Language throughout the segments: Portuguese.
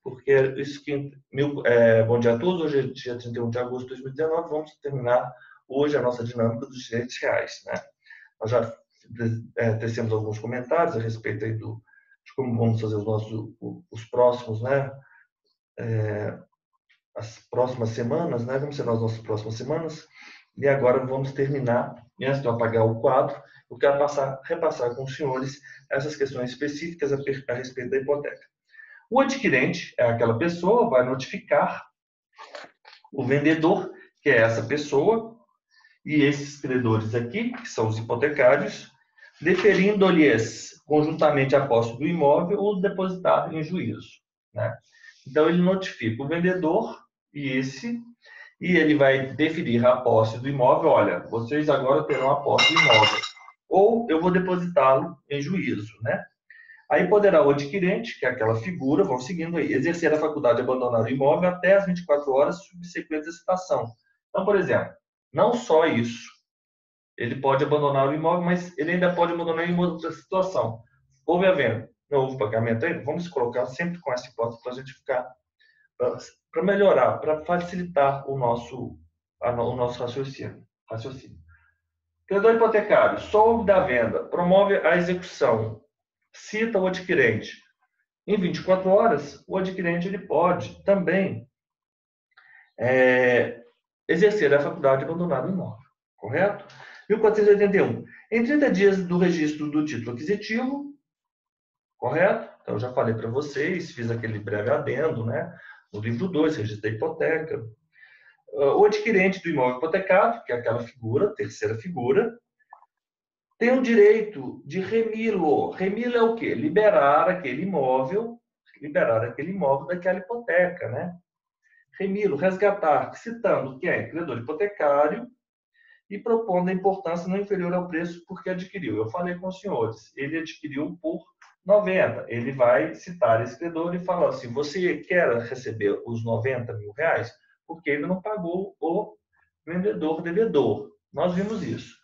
porque isso que... bom dia a todos, hoje é dia 31 de agosto de 2019, vamos terminar hoje a nossa dinâmica dos direitos reais, né? Nós já tecemos alguns comentários a respeito aí de como vamos fazer os próximos, né? As próximas semanas, né? Como serão as nossas próximas semanas. E agora vamos terminar, e antes de eu apagar o quadro, eu quero repassar com os senhores essas questões específicas a respeito da hipoteca. O adquirente é aquela pessoa, vai notificar o vendedor, que é essa pessoa, e esses credores aqui, que são os hipotecários, deferindo-lhes conjuntamente a posse do imóvel ou depositado em juízo, né? Então, ele notifica o vendedor e ele vai deferir a posse do imóvel. Olha, vocês agora terão a posse do imóvel, ou eu vou depositá-lo em juízo, né? Aí poderá o adquirente, que é aquela figura, vão seguindo aí, exercer a faculdade de abandonar o imóvel até as 24 horas subsequentes à citação. Então, por exemplo, não só isso, ele pode abandonar o imóvel, mas ele ainda pode abandonar em outra situação. Houve a venda, não houve pagamento ainda, vamos colocar sempre com essa hipótese para a gente ficar, para melhorar, para facilitar o nosso raciocínio. Credor hipotecário, soube da venda, promove a execução, cita o adquirente. Em 24 horas, o adquirente ele pode também exercer a faculdade de abandonar o imóvel, correto? 1481. Em 30 dias do registro do título aquisitivo, correto? Então, eu já falei para vocês, fiz aquele breve adendo, né? No livro 2, registro da hipoteca. O adquirente do imóvel hipotecado, que é aquela figura, terceira figura, tem o direito de remilo. Remilo é o quê? Liberar aquele imóvel daquela hipoteca, né? Remilo, resgatar, citando quem é credor hipotecário e propondo a importância não inferior ao preço porque adquiriu. Eu falei com os senhores, ele adquiriu por 90. Ele vai citar esse credor e falar assim, você quer receber os 90 mil reais? Porque ele não pagou o vendedor devedor. Nós vimos isso.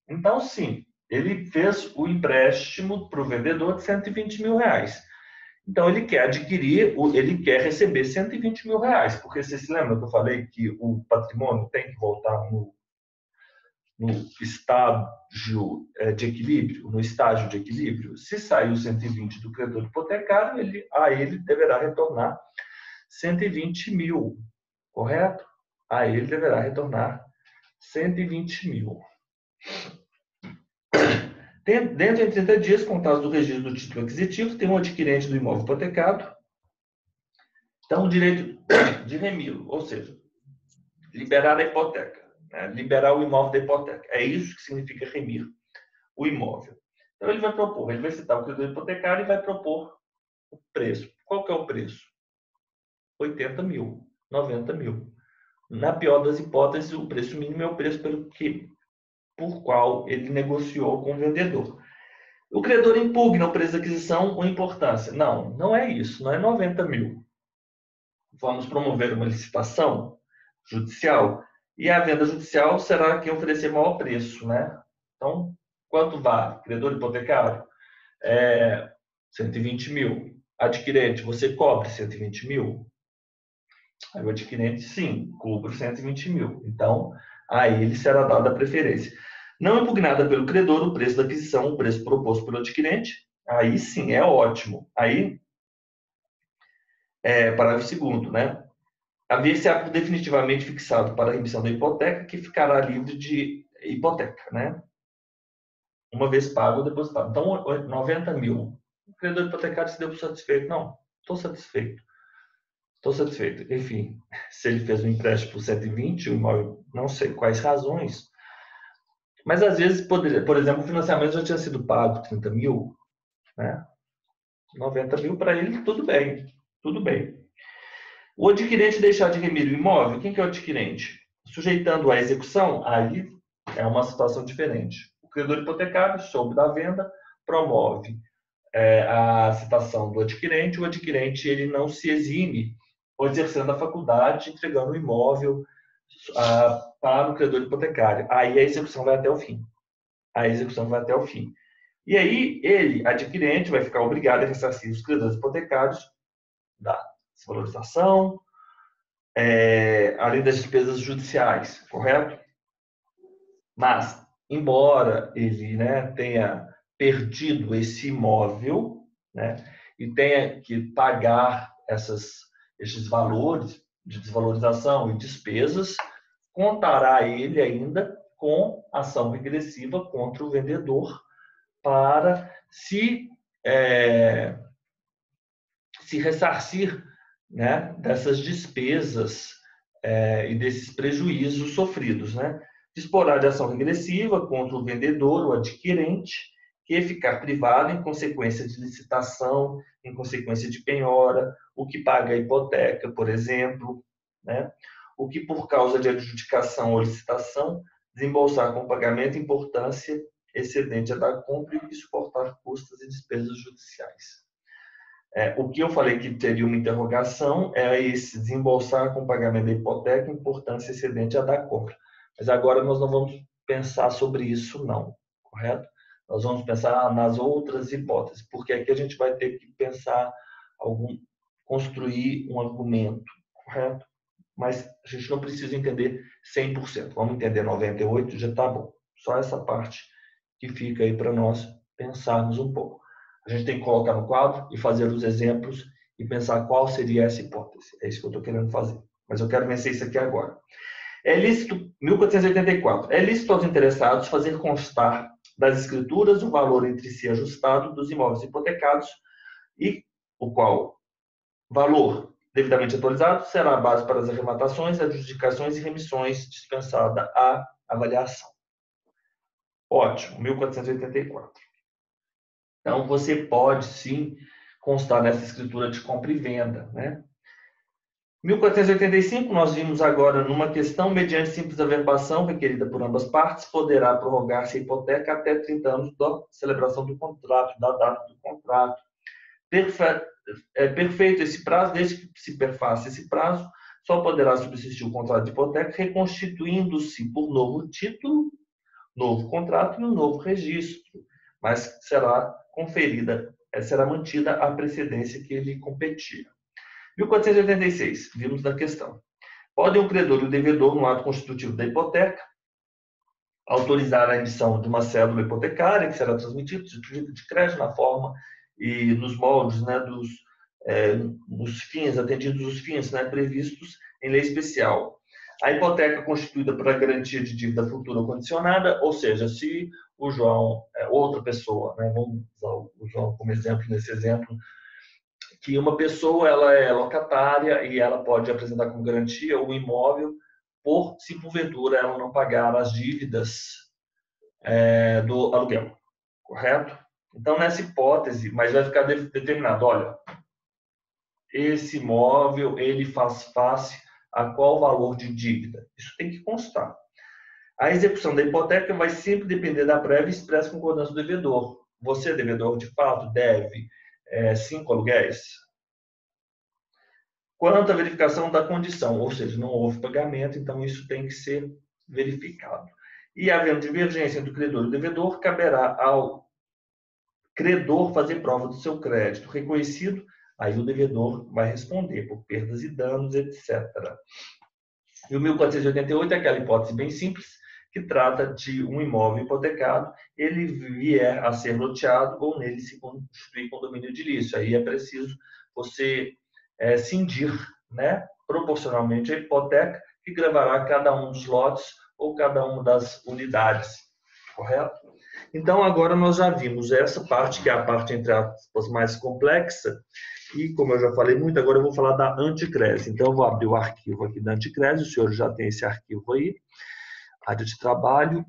Então, sim, ele fez o empréstimo para o vendedor de 120 mil reais. Então, ele quer adquirir, ele quer receber 120 mil reais, porque você se lembra que eu falei que o patrimônio tem que voltar no estágio de equilíbrio, no estágio de equilíbrio? Se saiu 120 do credor hipotecário, ele deverá retornar 120 mil, correto? A ele deverá retornar 120 mil. Dentro de 30 dias, contados do registro do título aquisitivo, tem um adquirente do imóvel hipotecado. Então, o direito de remilo, ou seja, liberar a hipoteca, né? Liberar o imóvel da hipoteca. É isso que significa remir o imóvel. Então, ele vai citar o credor hipotecário e vai propor o preço. Qual que é o preço? 80 mil, 90 mil. Na pior das hipóteses, o preço mínimo é o preço por qual ele negociou com o vendedor. O credor impugna o preço de aquisição ou importância. Não, não é isso, não é 90 mil. Vamos promover uma licitação judicial e a venda judicial será quem oferecer maior preço, né? Então, quanto vale? Credor hipotecário? 120 mil. Adquirente, você cobre 120 mil? Aí o adquirente, sim, cobra 120 mil. Então, a ele será dada a preferência. Não impugnada pelo credor o preço da aquisição, o preço proposto pelo adquirente, aí sim, é ótimo. Aí, parágrafo 2º, né? Haver-se definitivamente fixado para a remissão da hipoteca, que ficará livre de hipoteca, né? Uma vez pago ou depositado. Então, 90 mil. O credor hipotecário se deu satisfeito? Não, estou satisfeito. Estou satisfeito. Enfim, se ele fez um empréstimo por 120, o imóvel, não sei quais razões, mas às vezes, por exemplo, o financiamento já tinha sido pago 30 mil, né? 90 mil para ele, tudo bem, tudo bem. O adquirente deixar de remir o imóvel, quem que é o adquirente? Sujeitando à execução, aí é uma situação diferente. O credor hipotecário soube da venda, promove a citação do adquirente, o adquirente ele não se exime ou exercendo a faculdade, entregando o imóvel para o credor hipotecário. Aí a execução vai até o fim. A execução vai até o fim. E aí ele, adquirente, vai ficar obrigado a ressarcir os credores hipotecários desvalorização, além das despesas judiciais, correto? Mas, embora ele, né, tenha perdido esse imóvel, né, e tenha que pagar esses valores de desvalorização e despesas, contará ele ainda com ação regressiva contra o vendedor para se ressarcir, né, dessas despesas e desses prejuízos sofridos, né? Disporá de ação regressiva contra o vendedor ou adquirente que ficar privado em consequência de licitação, em consequência de penhora, o que paga a hipoteca, por exemplo, né? O que por causa de adjudicação ou licitação desembolsar com pagamento importância excedente a da compra e suportar custas e despesas judiciais. O que eu falei que teria uma interrogação é esse desembolsar com pagamento da hipoteca importância excedente a da compra. Mas agora nós não vamos pensar sobre isso, não, correto? Nós vamos pensar nas outras hipóteses, porque aqui a gente vai ter que pensar, construir um argumento, correto? Mas a gente não precisa entender 100%. Vamos entender 98%, já está bom. Só essa parte que fica aí para nós pensarmos um pouco. A gente tem que colocar no quadro e fazer os exemplos e pensar qual seria essa hipótese. É isso que eu estou querendo fazer. Mas eu quero vencer isso aqui agora. É lícito, 1484, é lícito aos interessados fazer constar das escrituras o valor entre si ajustado dos imóveis hipotecados e o qual valor devidamente atualizado será a base para as arrematações, adjudicações e remissões dispensada a avaliação. Ótimo, 1484. Então, você pode, sim, constar nessa escritura de compra e venda, né? 1485, nós vimos agora numa questão, mediante simples averbação requerida por ambas partes, poderá prorrogar-se a hipoteca até 30 anos da celebração do contrato, da data do contrato. Perfeito esse prazo, desde que se perfaça esse prazo, só poderá subsistir o contrato de hipoteca reconstituindo-se por novo título, novo contrato e um novo registro, mas será mantida a precedência que lhe competia. 1486, vimos da questão. Podem o credor e o devedor, no ato constitutivo da hipoteca, autorizar a emissão de uma cédula hipotecária, que será transmitida de crédito na forma e nos moldes, né, dos fins, atendidos os fins, né, previstos em lei especial. A hipoteca constituída para garantia de dívida futura condicionada, ou seja, se o João, outra pessoa, né, vamos usar o João como exemplo nesse exemplo, que uma pessoa ela é locatária e ela pode apresentar como garantia o imóvel se porventura ela não pagar as dívidas do aluguel, correto? Então, nessa hipótese, mas vai ficar determinado, olha, esse imóvel ele faz face a qual valor de dívida? Isso tem que constar. A execução da hipoteca vai sempre depender da prévia e expressa concordância do devedor. Você, devedor, de fato, deve 5 aluguéis? Quanto à verificação da condição, ou seja, não houve pagamento, então isso tem que ser verificado. E havendo divergência entre o credor e o devedor, caberá ao credor fazer prova do seu crédito reconhecido, aí o devedor vai responder por perdas e danos, etc. E o 1488 é aquela hipótese bem simples, que trata de um imóvel hipotecado, ele vier a ser loteado ou nele se constituir condomínio edilício. Aí é preciso você cindir, né, proporcionalmente a hipoteca que gravará cada um dos lotes ou cada uma das unidades, correto? Então, agora nós já vimos essa parte, que é a parte, entre aspas, mais complexa, e, como eu já falei muito, agora eu vou falar da Anticrese. Então, eu vou abrir o arquivo aqui da Anticrese, o senhor já tem esse arquivo aí, área de trabalho.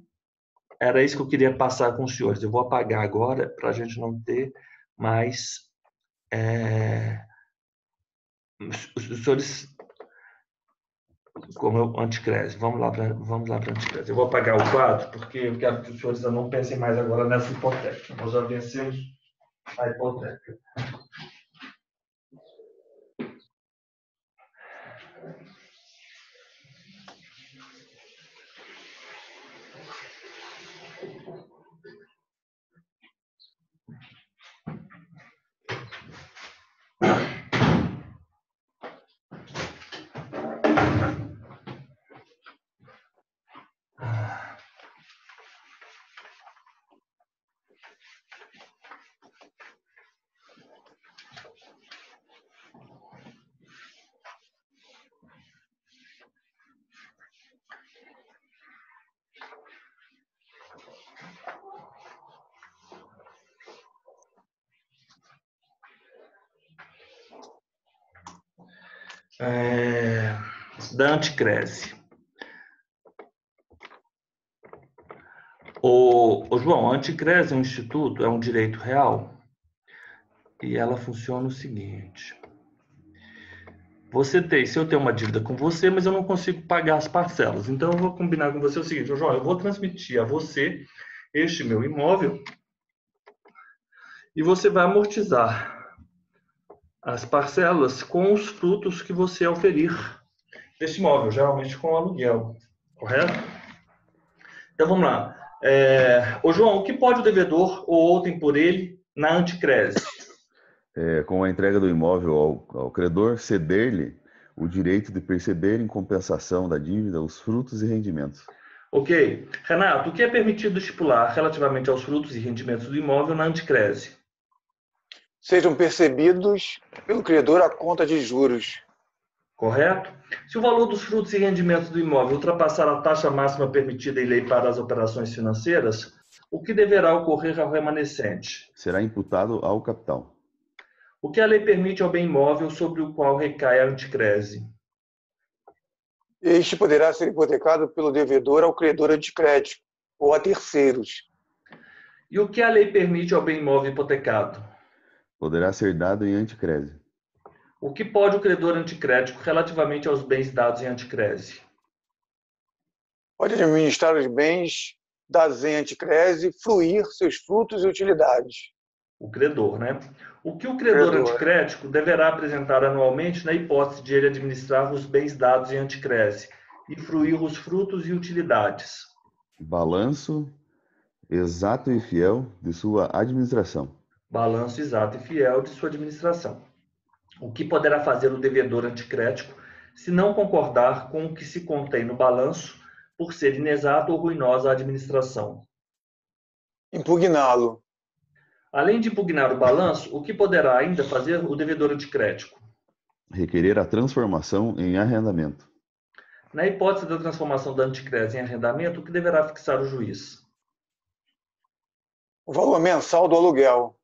Era isso que eu queria passar com os senhores. Eu vou apagar agora, para a gente não ter mais... Os senhores... Como eu, Anticrese. Vamos lá para Anticrese. Eu vou apagar o quadro, porque eu quero que os senhores não pensem mais agora nessa hipoteca. Nós já vencemos a hipoteca. é, da anticrese. João, a anticrese é um instituto, é um direito real e ela funciona o seguinte. Se eu tenho uma dívida com você, mas eu não consigo pagar as parcelas. Então eu vou combinar com você o seguinte, João, eu vou transmitir a você este meu imóvel e você vai amortizar as parcelas com os frutos que você oferir desse imóvel, geralmente com aluguel, correto? Então vamos lá. Ô João, o que pode o devedor ou outrem por ele na anticrese? Com a entrega do imóvel ao credor, ceder-lhe o direito de perceber em compensação da dívida os frutos e rendimentos. Ok. Renato, o que é permitido estipular relativamente aos frutos e rendimentos do imóvel na anticrese? Sejam percebidos pelo credor a conta de juros. Correto? Se o valor dos frutos e rendimentos do imóvel ultrapassar a taxa máxima permitida em lei para as operações financeiras, o que deverá ocorrer ao remanescente? Será imputado ao capital. O que a lei permite ao bem imóvel sobre o qual recai a anticrese? Este poderá ser hipotecado pelo devedor ao credor anticrético ou a terceiros. E o que a lei permite ao bem imóvel hipotecado? Poderá ser dado em anticrese. O que pode o credor anticrético relativamente aos bens dados em anticrese? Pode administrar os bens dados em anticrese, fruir seus frutos e utilidades. O credor, né? O que o credor anticrético deverá apresentar anualmente na hipótese de ele administrar os bens dados em anticrese e fruir os frutos e utilidades? Balanço exato e fiel de sua administração. Balanço exato e fiel de sua administração. O que poderá fazer o devedor anticrético se não concordar com o que se contém no balanço por ser inexato ou ruinosa a administração? Impugná-lo. Além de impugnar o balanço, o que poderá ainda fazer o devedor anticrético? Requerer a transformação em arrendamento. Na hipótese da transformação da anticrese em arrendamento, o que deverá fixar o juiz? O valor mensal do aluguel.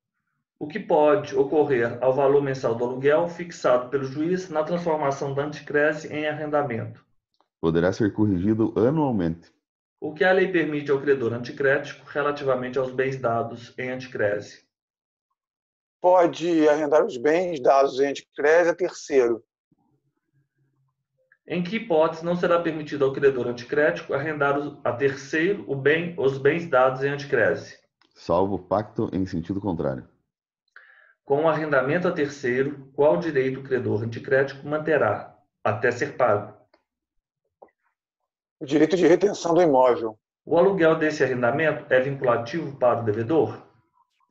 O que pode ocorrer ao valor mensal do aluguel fixado pelo juiz na transformação da anticrese em arrendamento? Poderá ser corrigido anualmente. O que a lei permite ao credor anticrético relativamente aos bens dados em anticrese? Pode arrendar os bens dados em anticrese a terceiro. Em que hipótese não será permitido ao credor anticrético arrendar a terceiro os bens dados em anticrese? Salvo pacto em sentido contrário. Com o arrendamento a terceiro, qual direito o credor anticrético manterá, até ser pago? O direito de retenção do imóvel. O aluguel desse arrendamento é vinculativo para o devedor?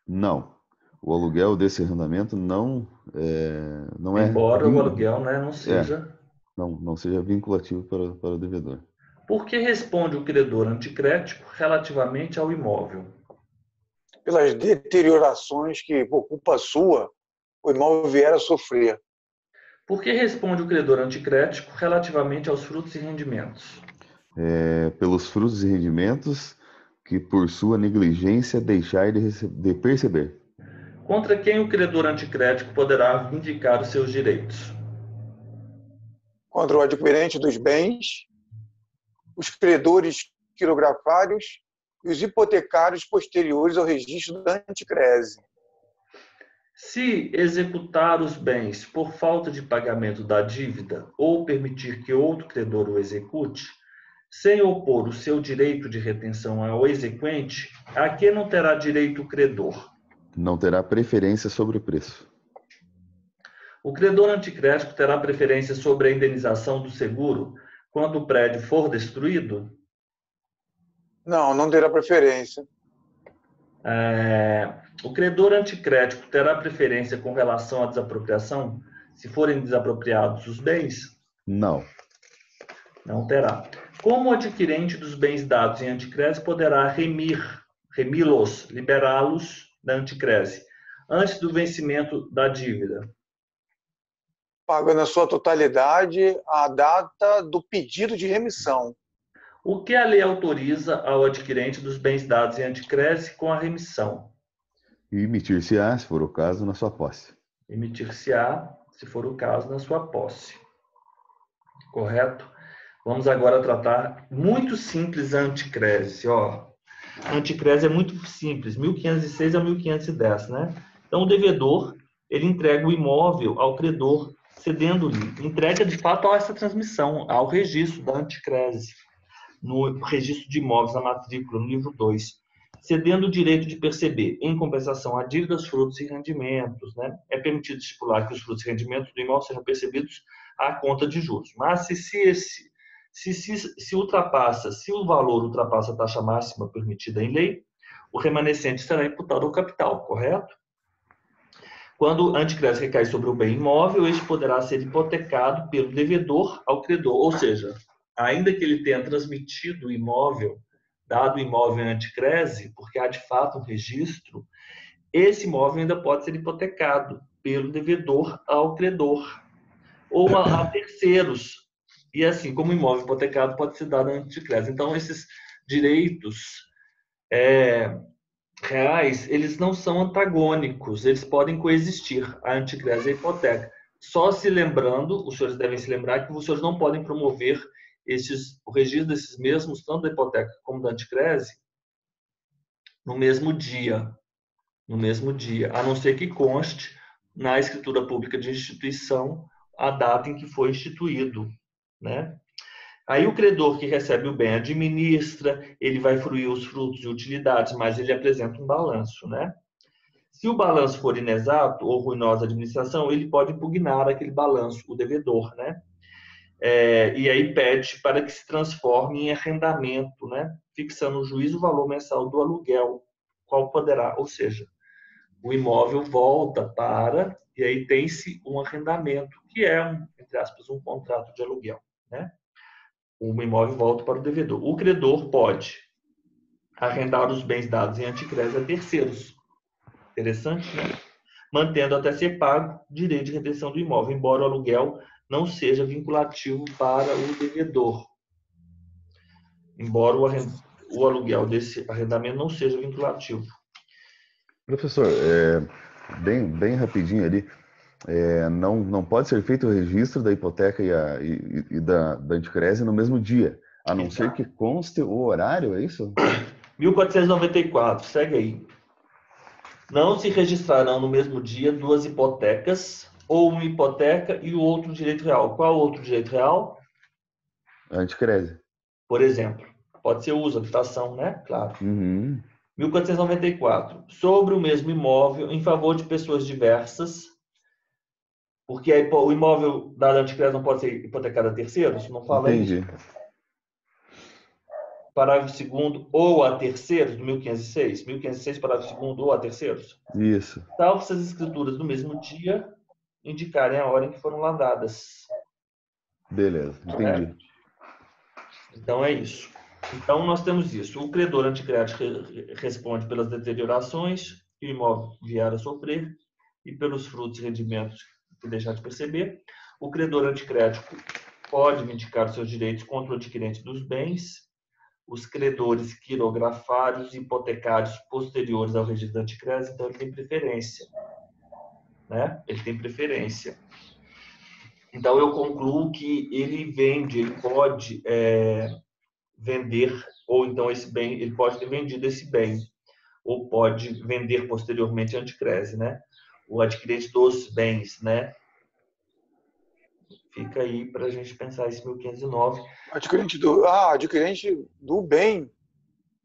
Não. O aluguel desse arrendamento não é Embora o aluguel, né, não seja... não seja vinculativo para o devedor. Por que responde o credor anticrético relativamente ao imóvel? Pelas deteriorações que, por culpa sua, o imóvel vier a sofrer. Por que responde o credor anticrético relativamente aos frutos e rendimentos? Pelos frutos e rendimentos que, por sua negligência, deixar de perceber. Contra quem o credor anticrético poderá vindicar os seus direitos? Contra o adquirente dos bens, os credores quirografários e os hipotecários posteriores ao registro da anticrese. Se executar os bens por falta de pagamento da dívida ou permitir que outro credor o execute, sem opor o seu direito de retenção ao exequente, a que não terá direito o credor? Não terá preferência sobre o preço. O credor anticrético terá preferência sobre a indenização do seguro quando o prédio for destruído? Não, não terá preferência. O credor anticrético terá preferência com relação à desapropriação, se forem desapropriados os bens? Não. Não terá. Como o adquirente dos bens dados em anticrese poderá remi-los, liberá-los da anticrese, antes do vencimento da dívida? Paga na sua totalidade a data do pedido de remissão. O que a lei autoriza ao adquirente dos bens dados em anticrese com a remissão? E emitir-se-á, se for o caso, na sua posse. Emitir-se-á, se for o caso, na sua posse. correto? Vamos agora tratar muito simples a anticrese. Ó, a anticrese é muito simples, 1506 a 1510, né? Então, o devedor, ele entrega o imóvel ao credor, cedendo-lhe, entrega de fato a essa transmissão, ao registro da anticrese, no registro de imóveis, na matrícula, no livro 2, cedendo o direito de perceber, em compensação a dívidas, frutos e rendimentos, né? É permitido estipular que os frutos e rendimentos do imóvel sejam percebidos à conta de juros. Mas se o valor ultrapassa a taxa máxima permitida em lei, o remanescente será imputado ao capital, correto? Quando a anticrese recai sobre o bem imóvel, este poderá ser hipotecado pelo devedor ao credor, ou seja, ainda que ele tenha transmitido o imóvel, dado o imóvel em anticrese, porque há de fato um registro, esse imóvel ainda pode ser hipotecado pelo devedor ao credor ou a terceiros. E assim, como imóvel hipotecado pode ser dado em anticrese. Então, esses direitos reais, eles não são antagônicos, eles podem coexistir, a anticrese e a hipoteca. Só se lembrando, os senhores devem se lembrar que os senhores não podem promover o registro desses mesmos, tanto da hipoteca como da anticrese, no mesmo dia, a não ser que conste na escritura pública de instituição a data em que foi instituído, né? Aí o credor que recebe o bem administra, ele vai fruir os frutos e utilidades, mas ele apresenta um balanço, né? Se o balanço for inexato ou ruinosa administração, ele pode impugnar aquele balanço, o devedor, né? E aí pede para que se transforme em arrendamento, né? Fixando o juiz o valor mensal do aluguel, qual poderá, ou seja, o imóvel volta para, e aí tem-se um arrendamento, que é, entre aspas, um contrato de aluguel, né? O imóvel volta para o devedor. O credor pode arrendar os bens dados em anticrese a terceiros. Interessante, né? Mantendo até ser pago direito de retenção do imóvel, embora o aluguel não seja vinculativo para o devedor. Embora o aluguel desse arrendamento não seja vinculativo. Professor, bem rapidinho ali, não pode ser feito o registro da hipoteca e da anticrese no mesmo dia, a não ser que conste o horário, é isso? 1494, segue aí. Não se registrarão no mesmo dia duas hipotecas, ou uma hipoteca e o outro direito real. Qual outro direito real? A anticrese. Por exemplo, pode ser uso, habitação, né? Claro. Uhum. 1494. Sobre o mesmo imóvel, em favor de pessoas diversas, porque o imóvel da anticrese não pode ser hipotecado a terceiros? Não fala Entendi. isso? Parágrafo 2º ou a terceiros, do 1506. 1506, parágrafo 2º ou a terceiros. Isso. Salvo se as escrituras do mesmo dia indicarem a hora em que foram lavradas. Beleza, entendi. Né? Então é isso. Então nós temos isso. O credor anticrédito responde pelas deteriorações que o imóvel vier a sofrer e pelos frutos e rendimentos que deixar de perceber. O credor anticrédito pode vindicar seus direitos contra o adquirente dos bens. Os credores quirografários e hipotecários posteriores ao registro da anticrese, então ele tem preferência. Né? Ele tem preferência. Então eu concluo que ele pode vender, ou então esse bem, ele pode ter vendido esse bem, ou pode vender posteriormente a anticrese, né? O adquirente dos bens, né? Fica aí para a gente pensar esse 1509. Adquirente do bem.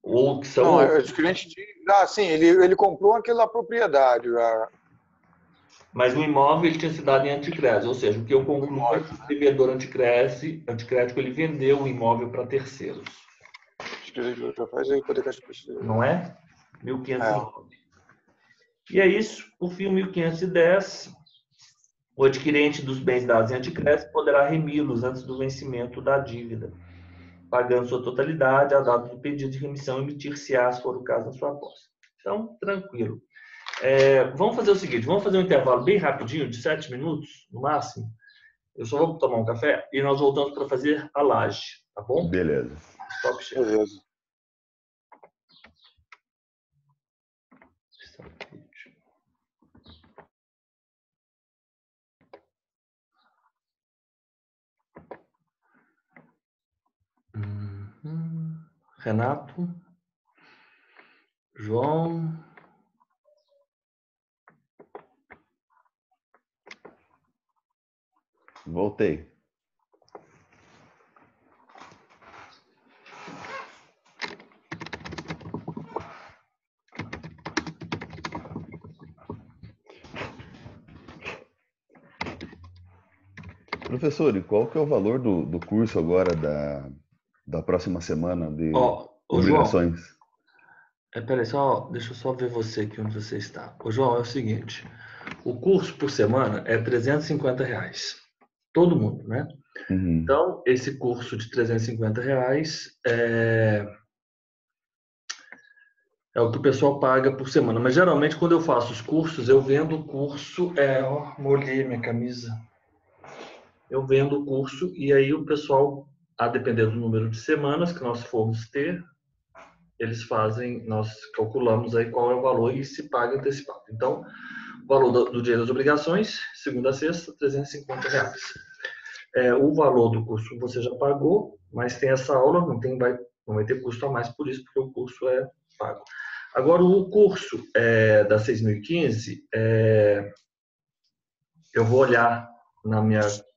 Ou que são. Não, adquirente de. Sim, ele comprou aquela propriedade. Mas o imóvel ele tinha se dado em anticrese, ou seja, o que eu concluo é que o devedor anticrético, ele vendeu o imóvel para terceiros. Não é? 1509. E é isso. Por fim, 1510, o adquirente dos bens dados em anticrese poderá remi-los antes do vencimento da dívida, pagando sua totalidade à data do pedido de remissão, emitir-se-á, se for o caso, na sua posse. Então, tranquilo. Vamos fazer o seguinte, vamos fazer um intervalo bem rapidinho, de 7 minutos, no máximo. Eu só vou tomar um café e nós voltamos para fazer a laje, tá bom? Beleza. Stop share. Beleza. Renato, João, Voltei. Professor, e qual que é o valor do curso agora da próxima semana de ô João, obrigações? peraí, deixa eu só ver você aqui onde você está. Ô João, é o seguinte, o curso por semana é R$ 350. Todo mundo, né? Uhum. Então, esse curso de R$ 350 é o que o pessoal paga por semana. Mas geralmente, quando eu faço os cursos, eu vendo o curso. Molhei minha camisa. Eu vendo o curso e aí o pessoal, a depender do número de semanas que nós formos ter, eles fazem, nós calculamos aí qual é o valor e se paga antecipado. Então, o valor do dia das obrigações, segunda a sexta, R$ 350. O valor do curso você já pagou, mas tem essa aula, não vai ter custo a mais por isso, porque o curso é pago. Agora, o curso da 6015, eu vou olhar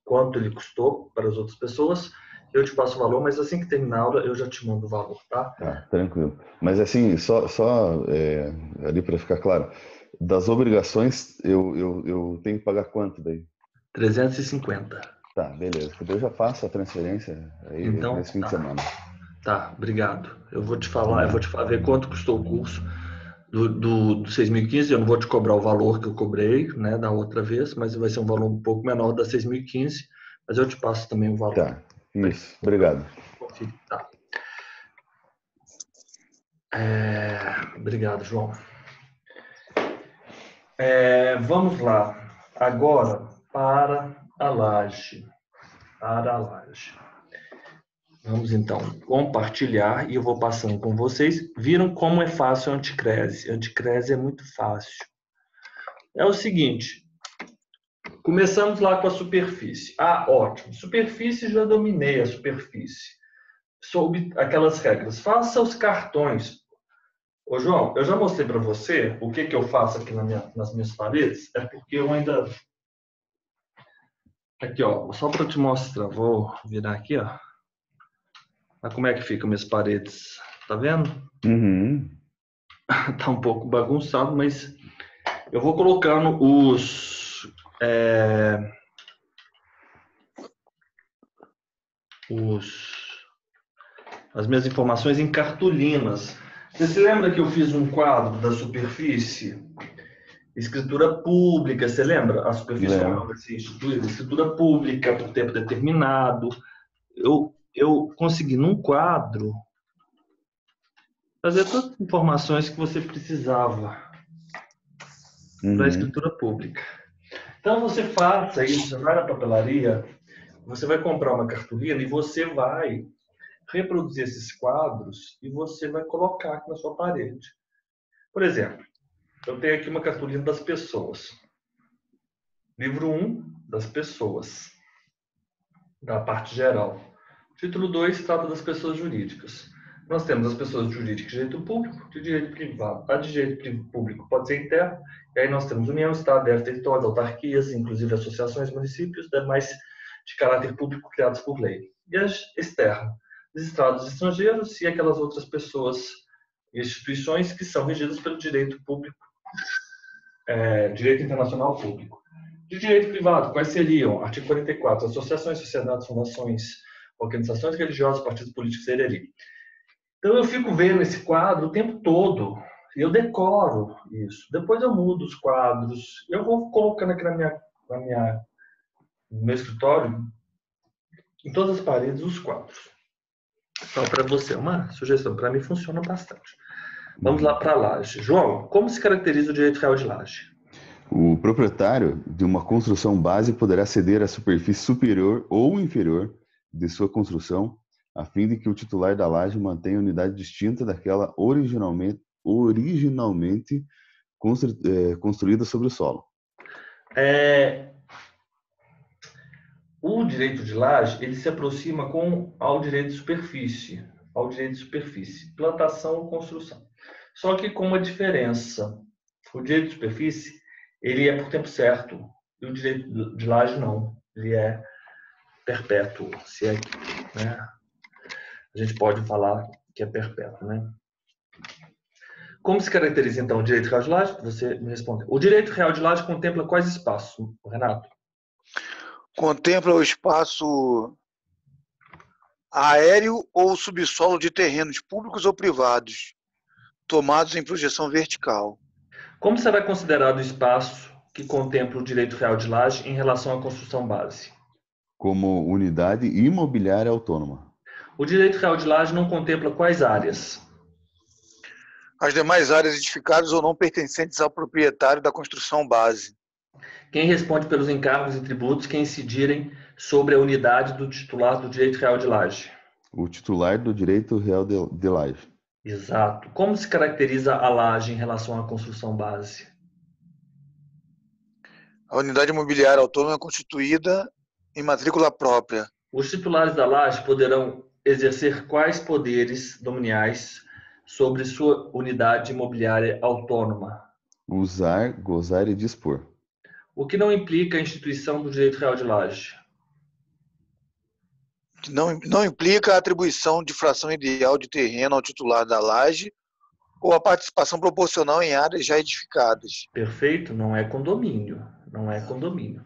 quanto ele custou para as outras pessoas, eu te passo o valor, mas assim que terminar a aula, eu já te mando o valor, tá? Tá, tranquilo. Mas assim, ali para ficar claro, das obrigações eu tenho que pagar quanto daí? 350. Tá, beleza. Eu já faço a transferência aí Então, nesse fim de semana. tá, obrigado. Eu vou te falar, eu vou te ver quanto custou o curso do 6015. Eu não vou te cobrar o valor que eu cobrei, né, da outra vez, mas vai ser um valor um pouco menor da 6015, mas eu te passo também o valor. Tá, isso. Obrigado. Conferir, tá. Obrigado, João. Vamos lá. Agora, para a laje. Vamos então compartilhar e eu vou passando com vocês. Viram como é fácil a anticrese? A anticrese é muito fácil. É o seguinte, começamos lá com a superfície. Ótimo. Superfície, já dominei a superfície. Sob aquelas regras. Faça os cartões. Ô, João, eu já mostrei para você o que eu faço aqui nas minhas paredes. É porque eu ainda... Aqui, ó, só para te mostrar. Vou virar aqui, ó. Olha como é que ficam minhas paredes. Tá vendo? Uhum. Tá um pouco bagunçado, mas eu vou colocando as minhas informações em cartolinas. Você se lembra que eu fiz um quadro da superfície? Escritura pública, você lembra? A superfície como ela Lembro. vai ser instituída? Escritura pública por tempo determinado. Eu consegui, num quadro, fazer todas as informações que você precisava para a Uhum. escritura pública. Então, você faça isso, você vai na papelaria, você vai comprar uma cartolina e você vai reproduzir esses quadros e você vai colocar aqui na sua parede. Por exemplo, eu tenho aqui uma cartolina das pessoas. Livro 1, das pessoas, da parte geral. Título 2 trata das pessoas jurídicas. Nós temos as pessoas jurídicas de direito público, de direito privado. A de direito público pode ser interno, e aí nós temos União, Estado, territórios, autarquias, inclusive associações, municípios, demais de caráter público criados por lei. E as externas, os estados estrangeiros e aquelas outras pessoas e instituições que são regidas pelo direito público, direito internacional público. De direito privado, quais seriam? Artigo 44, associações, sociedades, fundações, organizações religiosas, partidos políticos, ali. Então eu fico vendo esse quadro o tempo todo, e eu decoro isso. Depois eu mudo os quadros, eu vou colocando aqui no meu escritório, em todas as paredes, os quadros. Então, para você, uma sugestão, para mim funciona bastante. Vamos lá para a laje. João, como se caracteriza o direito real de laje? O proprietário de uma construção base poderá ceder a superfície superior ou inferior de sua construção, a fim de que o titular da laje mantenha unidade distinta daquela originalmente construída sobre o solo. O direito de laje, ele se aproxima ao direito de superfície. ao direito de superfície, plantação ou construção. Só que com uma diferença. O direito de superfície, ele é por tempo certo, e o direito de laje não. Ele é perpétuo, se é que, né? A gente pode falar que é perpétuo, né? Como se caracteriza, então, o direito real de laje? Você me respondeu. O direito real de laje contempla quais espaços, Renato? Contempla o espaço aéreo ou subsolo de terrenos públicos ou privados, tomados em projeção vertical. Como será considerado o espaço que contempla o direito real de laje em relação à construção base? Como unidade imobiliária autônoma. O direito real de laje não contempla quais áreas? As demais áreas edificadas ou não pertencentes ao proprietário da construção base. Quem responde pelos encargos e tributos que incidirem sobre a unidade do titular do direito real de laje? O titular do direito real de laje. Exato. Como se caracteriza a laje em relação à construção base? A unidade imobiliária autônoma é constituída em matrícula própria. Os titulares da laje poderão exercer quais poderes dominiais sobre sua unidade imobiliária autônoma? Usar, gozar e dispor. O que não implica a instituição do direito real de laje? Não implica a atribuição de fração ideal de terreno ao titular da laje ou a participação proporcional em áreas já edificadas. Perfeito? Não é condomínio. Não é condomínio.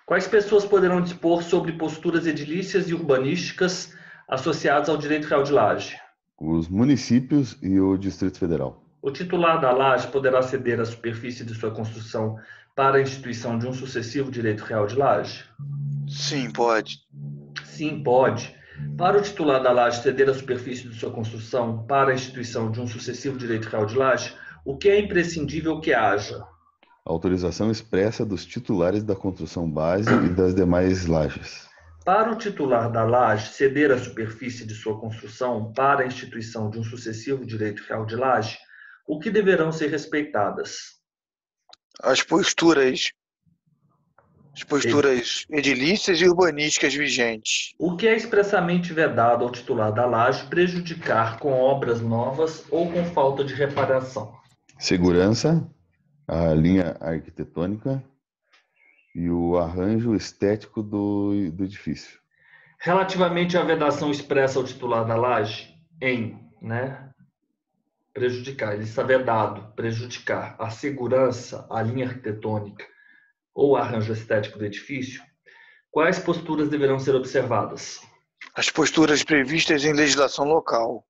Quais pessoas poderão dispor sobre posturas edilícias e urbanísticas associadas ao direito real de laje? Os municípios e o Distrito Federal. O titular da laje poderá ceder a superfície de sua construção para a instituição de um sucessivo direito real de laje? Sim, pode. Sim, pode. Para o titular da laje ceder a superfície de sua construção para a instituição de um sucessivo direito real de laje, o que é imprescindível que haja? Autorização expressa dos titulares da construção base e das demais lajes. Para o titular da laje ceder a superfície de sua construção para a instituição de um sucessivo direito real de laje, o que deverão ser respeitadas? As posturas edilícias e urbanísticas vigentes. O que é expressamente vedado ao titular da laje prejudicar com obras novas ou com falta de reparação? Segurança, a linha arquitetônica e o arranjo estético do edifício. Relativamente à vedação expressa ao titular da laje, prejudicar, ele está vedado, prejudicar a segurança, a linha arquitetônica ou arranjo estético do edifício, quais posturas deverão ser observadas? As posturas previstas em legislação local.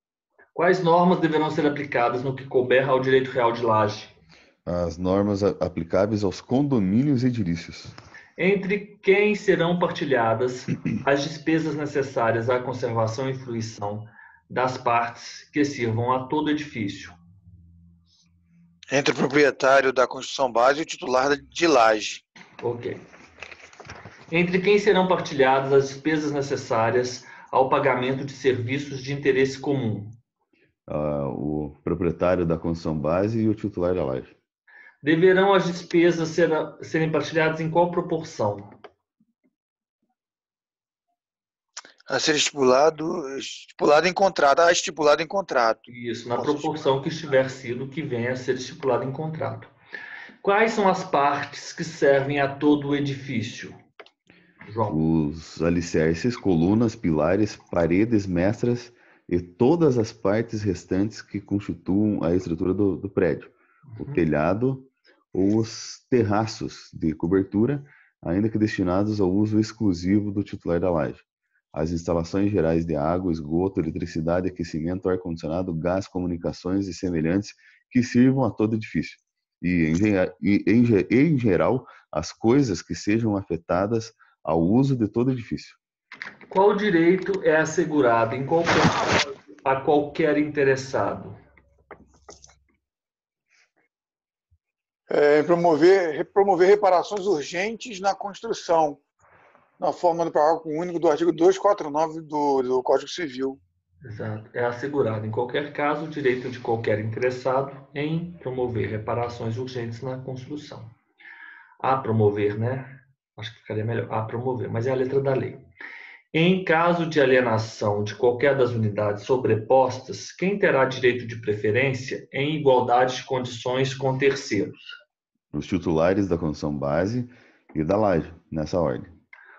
Quais normas deverão ser aplicadas no que couber ao direito real de laje? As normas aplicáveis aos condomínios edilícios. Entre quem serão partilhadas as despesas necessárias à conservação e fruição das partes que sirvam a todo edifício? Entre o proprietário da construção base e o titular de laje. Ok. Entre quem serão partilhadas as despesas necessárias ao pagamento de serviços de interesse comum? O proprietário da construção base e o titular da laje. Deverão as despesas serem partilhadas em qual proporção? A ser estipulado em contrato. Estipulado em contrato. Isso, na proporção que estiver sido, que venha a ser estipulado em contrato. Quais são as partes que servem a todo o edifício? João. Os alicerces, colunas, pilares, paredes, mestras e todas as partes restantes que constituam a estrutura do prédio. O telhado ou os terraços de cobertura, ainda que destinados ao uso exclusivo do titular da laje. As instalações gerais de água, esgoto, eletricidade, aquecimento, ar-condicionado, gás, comunicações e semelhantes que sirvam a todo edifício. E, em geral, as coisas que sejam afetadas ao uso de todo edifício. Qual direito é assegurado em a qualquer interessado? Promover reparações urgentes na construção, na forma do parágrafo único do artigo 249 do Código Civil. Exato. É assegurado, em qualquer caso, o direito de qualquer interessado em promover reparações urgentes na construção. A promover, né? Acho que ficaria melhor. A promover, mas é a letra da lei. Em caso de alienação de qualquer das unidades sobrepostas, quem terá direito de preferência em igualdade de condições com terceiros? Os titulares da construção base e da laje, nessa ordem.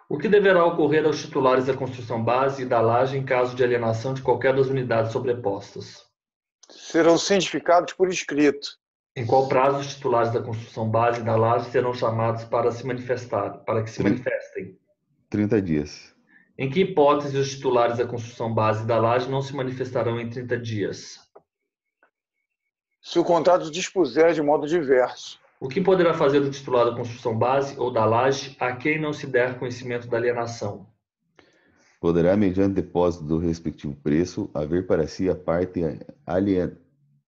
O que deverá ocorrer aos titulares da construção base e da laje em caso de alienação de qualquer das unidades sobrepostas? Serão cientificados por escrito. Em qual prazo os titulares da construção base e da laje serão chamados para se manifestar, para que se manifestem? 30 dias. Em que hipótese os titulares da construção base e da laje não se manifestarão em 30 dias? Se o contrato dispuser de modo diverso. O que poderá fazer o titular da construção base ou da laje a quem não se der conhecimento da alienação? Poderá, mediante depósito do respectivo preço, haver para si a parte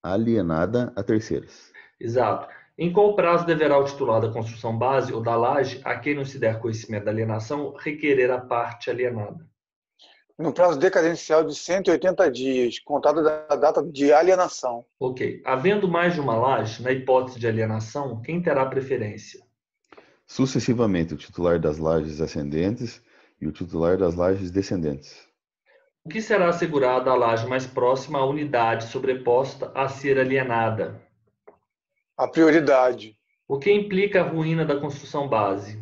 alienada a terceiros. Exato. Em qual prazo deverá o titular da construção base ou da laje, a quem não se der conhecimento da alienação, requerer a parte alienada? No prazo decadencial de 180 dias, contado da data de alienação. Ok. Havendo mais de uma laje, na hipótese de alienação, quem terá preferência? Sucessivamente, o titular das lajes ascendentes e o titular das lajes descendentes. O que será assegurado à laje mais próxima à unidade sobreposta a ser alienada? A prioridade. O que implica a ruína da construção base?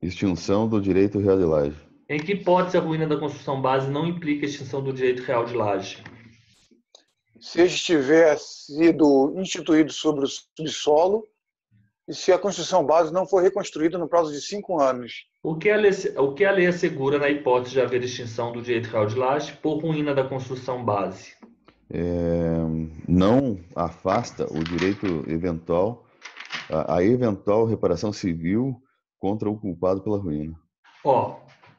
Extinção do direito real de laje. Em que hipótese a ruína da construção base não implica a extinção do direito real de laje? Se este tiver sido instituído sobre o subsolo e se a construção base não for reconstruída no prazo de 5 anos. O que a lei assegura na hipótese de haver extinção do direito real de laje por ruína da construção base? Não afasta o direito eventual, a eventual reparação civil contra o culpado pela ruína.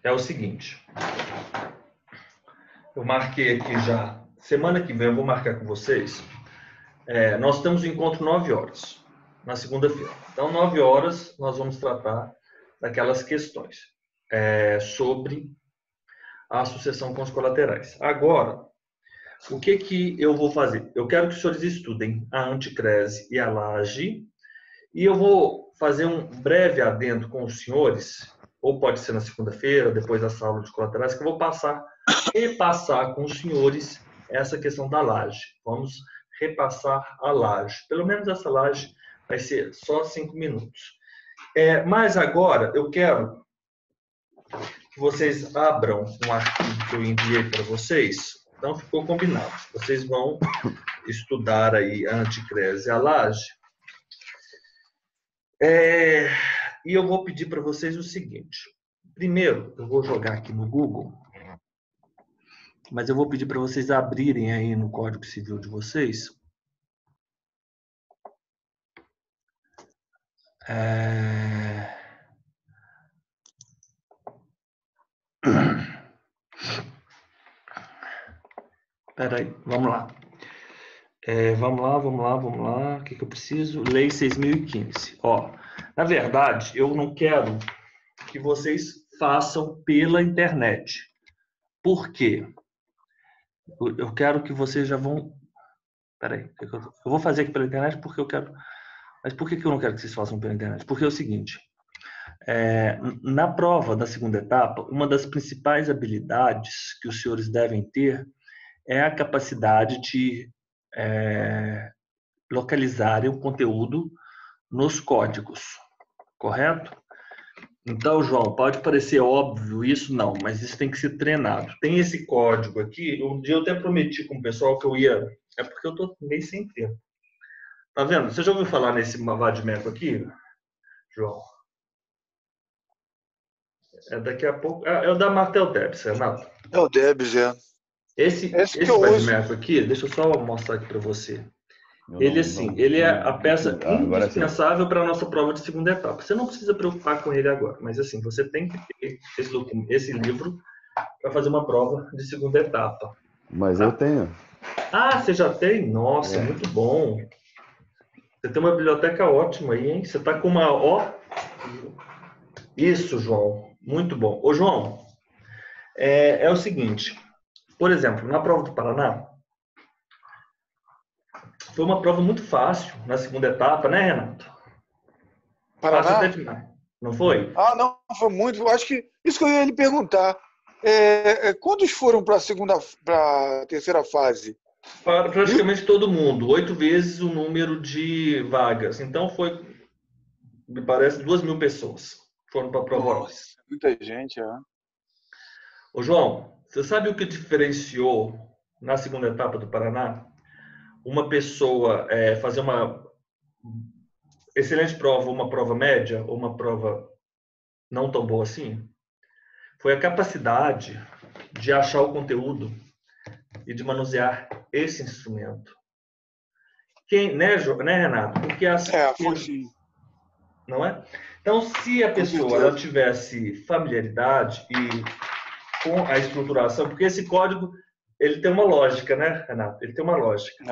É o seguinte. Eu marquei aqui já. Semana que vem eu vou marcar com vocês. Nós temos um encontro 9 horas, na segunda-feira. Então, 9 horas, nós vamos tratar daquelas questões sobre a sucessão com os colaterais. Agora, o que eu vou fazer? Eu quero que os senhores estudem a anticrese e a laje, e eu vou fazer um breve adendo com os senhores, ou pode ser na segunda-feira, depois da aula de colaterais, que eu vou repassar com os senhores essa questão da laje. Vamos repassar a laje. Pelo menos essa laje vai ser só 5 minutos. Mas agora eu quero que vocês abram um arquivo que eu enviei para vocês. Então ficou combinado. Vocês vão estudar aí a anticrese e a laje. E eu vou pedir para vocês o seguinte. Primeiro, eu vou jogar aqui no Google, mas eu vou pedir para vocês abrirem aí no Código Civil de vocês. Espera aí, vamos lá. Vamos lá. O que eu preciso? Lei 6.015. Na verdade, eu não quero que vocês façam pela internet. Por quê? Eu quero que vocês já vão... Espera aí. Eu vou fazer aqui pela internet porque eu quero... Mas por que eu não quero que vocês façam pela internet? Porque é o seguinte. Na prova da segunda etapa, uma das principais habilidades que os senhores devem ter é a capacidade de localizarem o conteúdo nos códigos, correto? Então, João, pode parecer óbvio isso, não, mas isso tem que ser treinado. Tem esse código aqui, um dia eu até prometi com o pessoal que eu ia... É porque eu estou meio sem tempo. Tá vendo? Você já ouviu falar nesse Mavadmeco aqui, João? Daqui a pouco... É o da Martel Debs, Renato. É o Debs, Esse Mavadmeco aqui, deixa eu só mostrar aqui para você. Ele é a peça indispensável para a nossa prova de segunda etapa. Você não precisa preocupar com ele agora, mas assim, você tem que ter esse livro para fazer uma prova de segunda etapa. Mas eu tenho. Ah, você já tem? Nossa, muito bom. Você tem uma biblioteca ótima aí, hein? Você está com uma... Isso, João. Muito bom. Ô, João, é o seguinte. Por exemplo, na prova do Paraná, foi uma prova muito fácil na segunda etapa, né, Renato? Paraná? Fácil até demais. Não foi? Não, foi muito. Eu acho que isso que eu ia lhe perguntar. Quantos foram para a terceira fase? Para praticamente todo mundo, 8 vezes o número de vagas. Então foi, me parece, 2.000 pessoas foram para a prova oral. Nossa, muita gente, Ô João, você sabe o que diferenciou na segunda etapa do Paraná? Uma pessoa fazer uma excelente prova, uma prova média, ou uma prova não tão boa assim? Foi a capacidade de achar o conteúdo e de manusear esse instrumento. Né, Renato? Porque foi sim, não é? Então, se a com pessoa ela certeza. tivesse familiaridade e com a estruturação, porque esse código ele tem uma lógica, né, Renato? Ele tem uma lógica.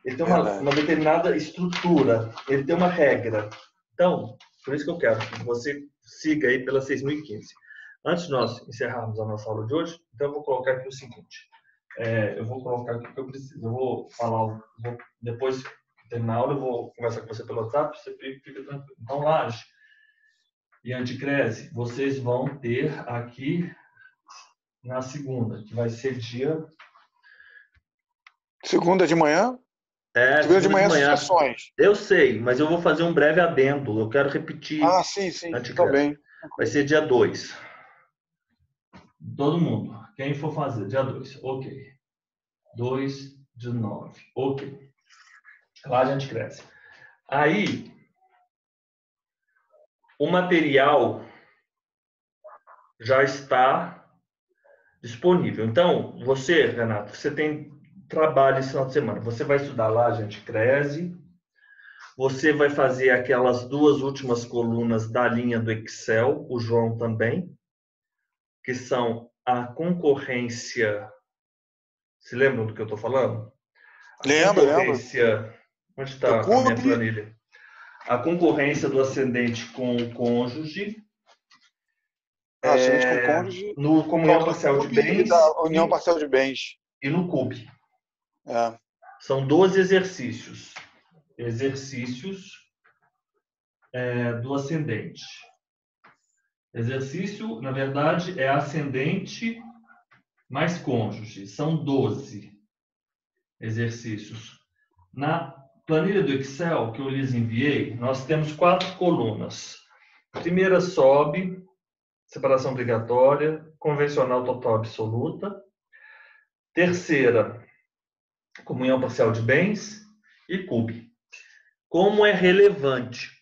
Ele tem uma Verdade. determinada estrutura, ele tem uma regra. Então, por isso que eu quero que você siga aí pela 6.015. Antes de nós encerrarmos a nossa aula de hoje, então eu vou colocar aqui o seguinte. Eu vou colocar aqui o que eu preciso. Eu vou falar, depois que terminar a aula, eu vou conversar com você pelo WhatsApp, você fica tranquilo. Então, Laje e Anticrese, vocês vão ter aqui na segunda, que vai ser dia... Segunda de manhã? Segunda de Segunda de manhã, manhã. sucessões. Eu sei, mas eu vou fazer um breve adendo. Eu quero repetir Sim, tá Anticrese. bem. Vai ser dia 2. Todo mundo. Quem for fazer, dia 2. Ok. 2/9. Ok. Lá a gente cresce. Aí, o material já está disponível. Então, você, Renato, você tem trabalho esse final de semana. Você vai estudar lá a gente cresce. Você vai fazer aquelas 2 últimas colunas da linha do Excel, o João também, que são a concorrência. Se lembram do que eu estou falando? A Lembro. concorrência. Onde Do está a minha CUB, planilha? A concorrência do ascendente com o cônjuge, ascendente com cônjuge, no comunhão fala do parcial de CUB e bens da União Parcial de Bens. e no CUB. É. São 12 exercícios. Exercícios do ascendente. Exercício, na verdade, é ascendente mais cônjuge. São 12 exercícios. Na planilha do Excel que eu lhes enviei, nós temos 4 colunas. A primeira sobe, separação obrigatória, convencional total absoluta. Terceira, comunhão parcial de bens e CUB. Como é relevante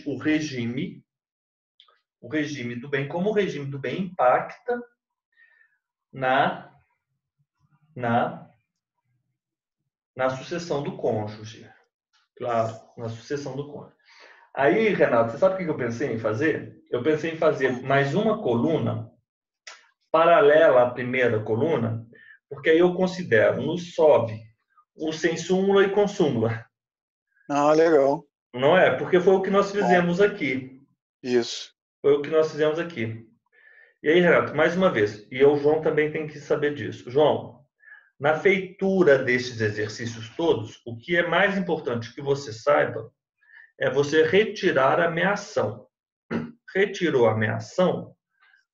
o regime do bem, como o regime do bem impacta na sucessão do cônjuge. Claro, na sucessão do cônjuge. Aí, Renato, você sabe o que eu pensei em fazer? Eu pensei em fazer mais uma coluna paralela à primeira coluna, porque aí eu considero no SOB o sem súmula e com súmula. Legal. Não é? Porque foi o que nós Bom, fizemos aqui. isso. Foi o que nós fizemos aqui. E aí, Renato, mais uma vez, e o João também tem que saber disso. João, na feitura desses exercícios todos, o que é mais importante que você saiba é você retirar a ameação. Retirou a ameação,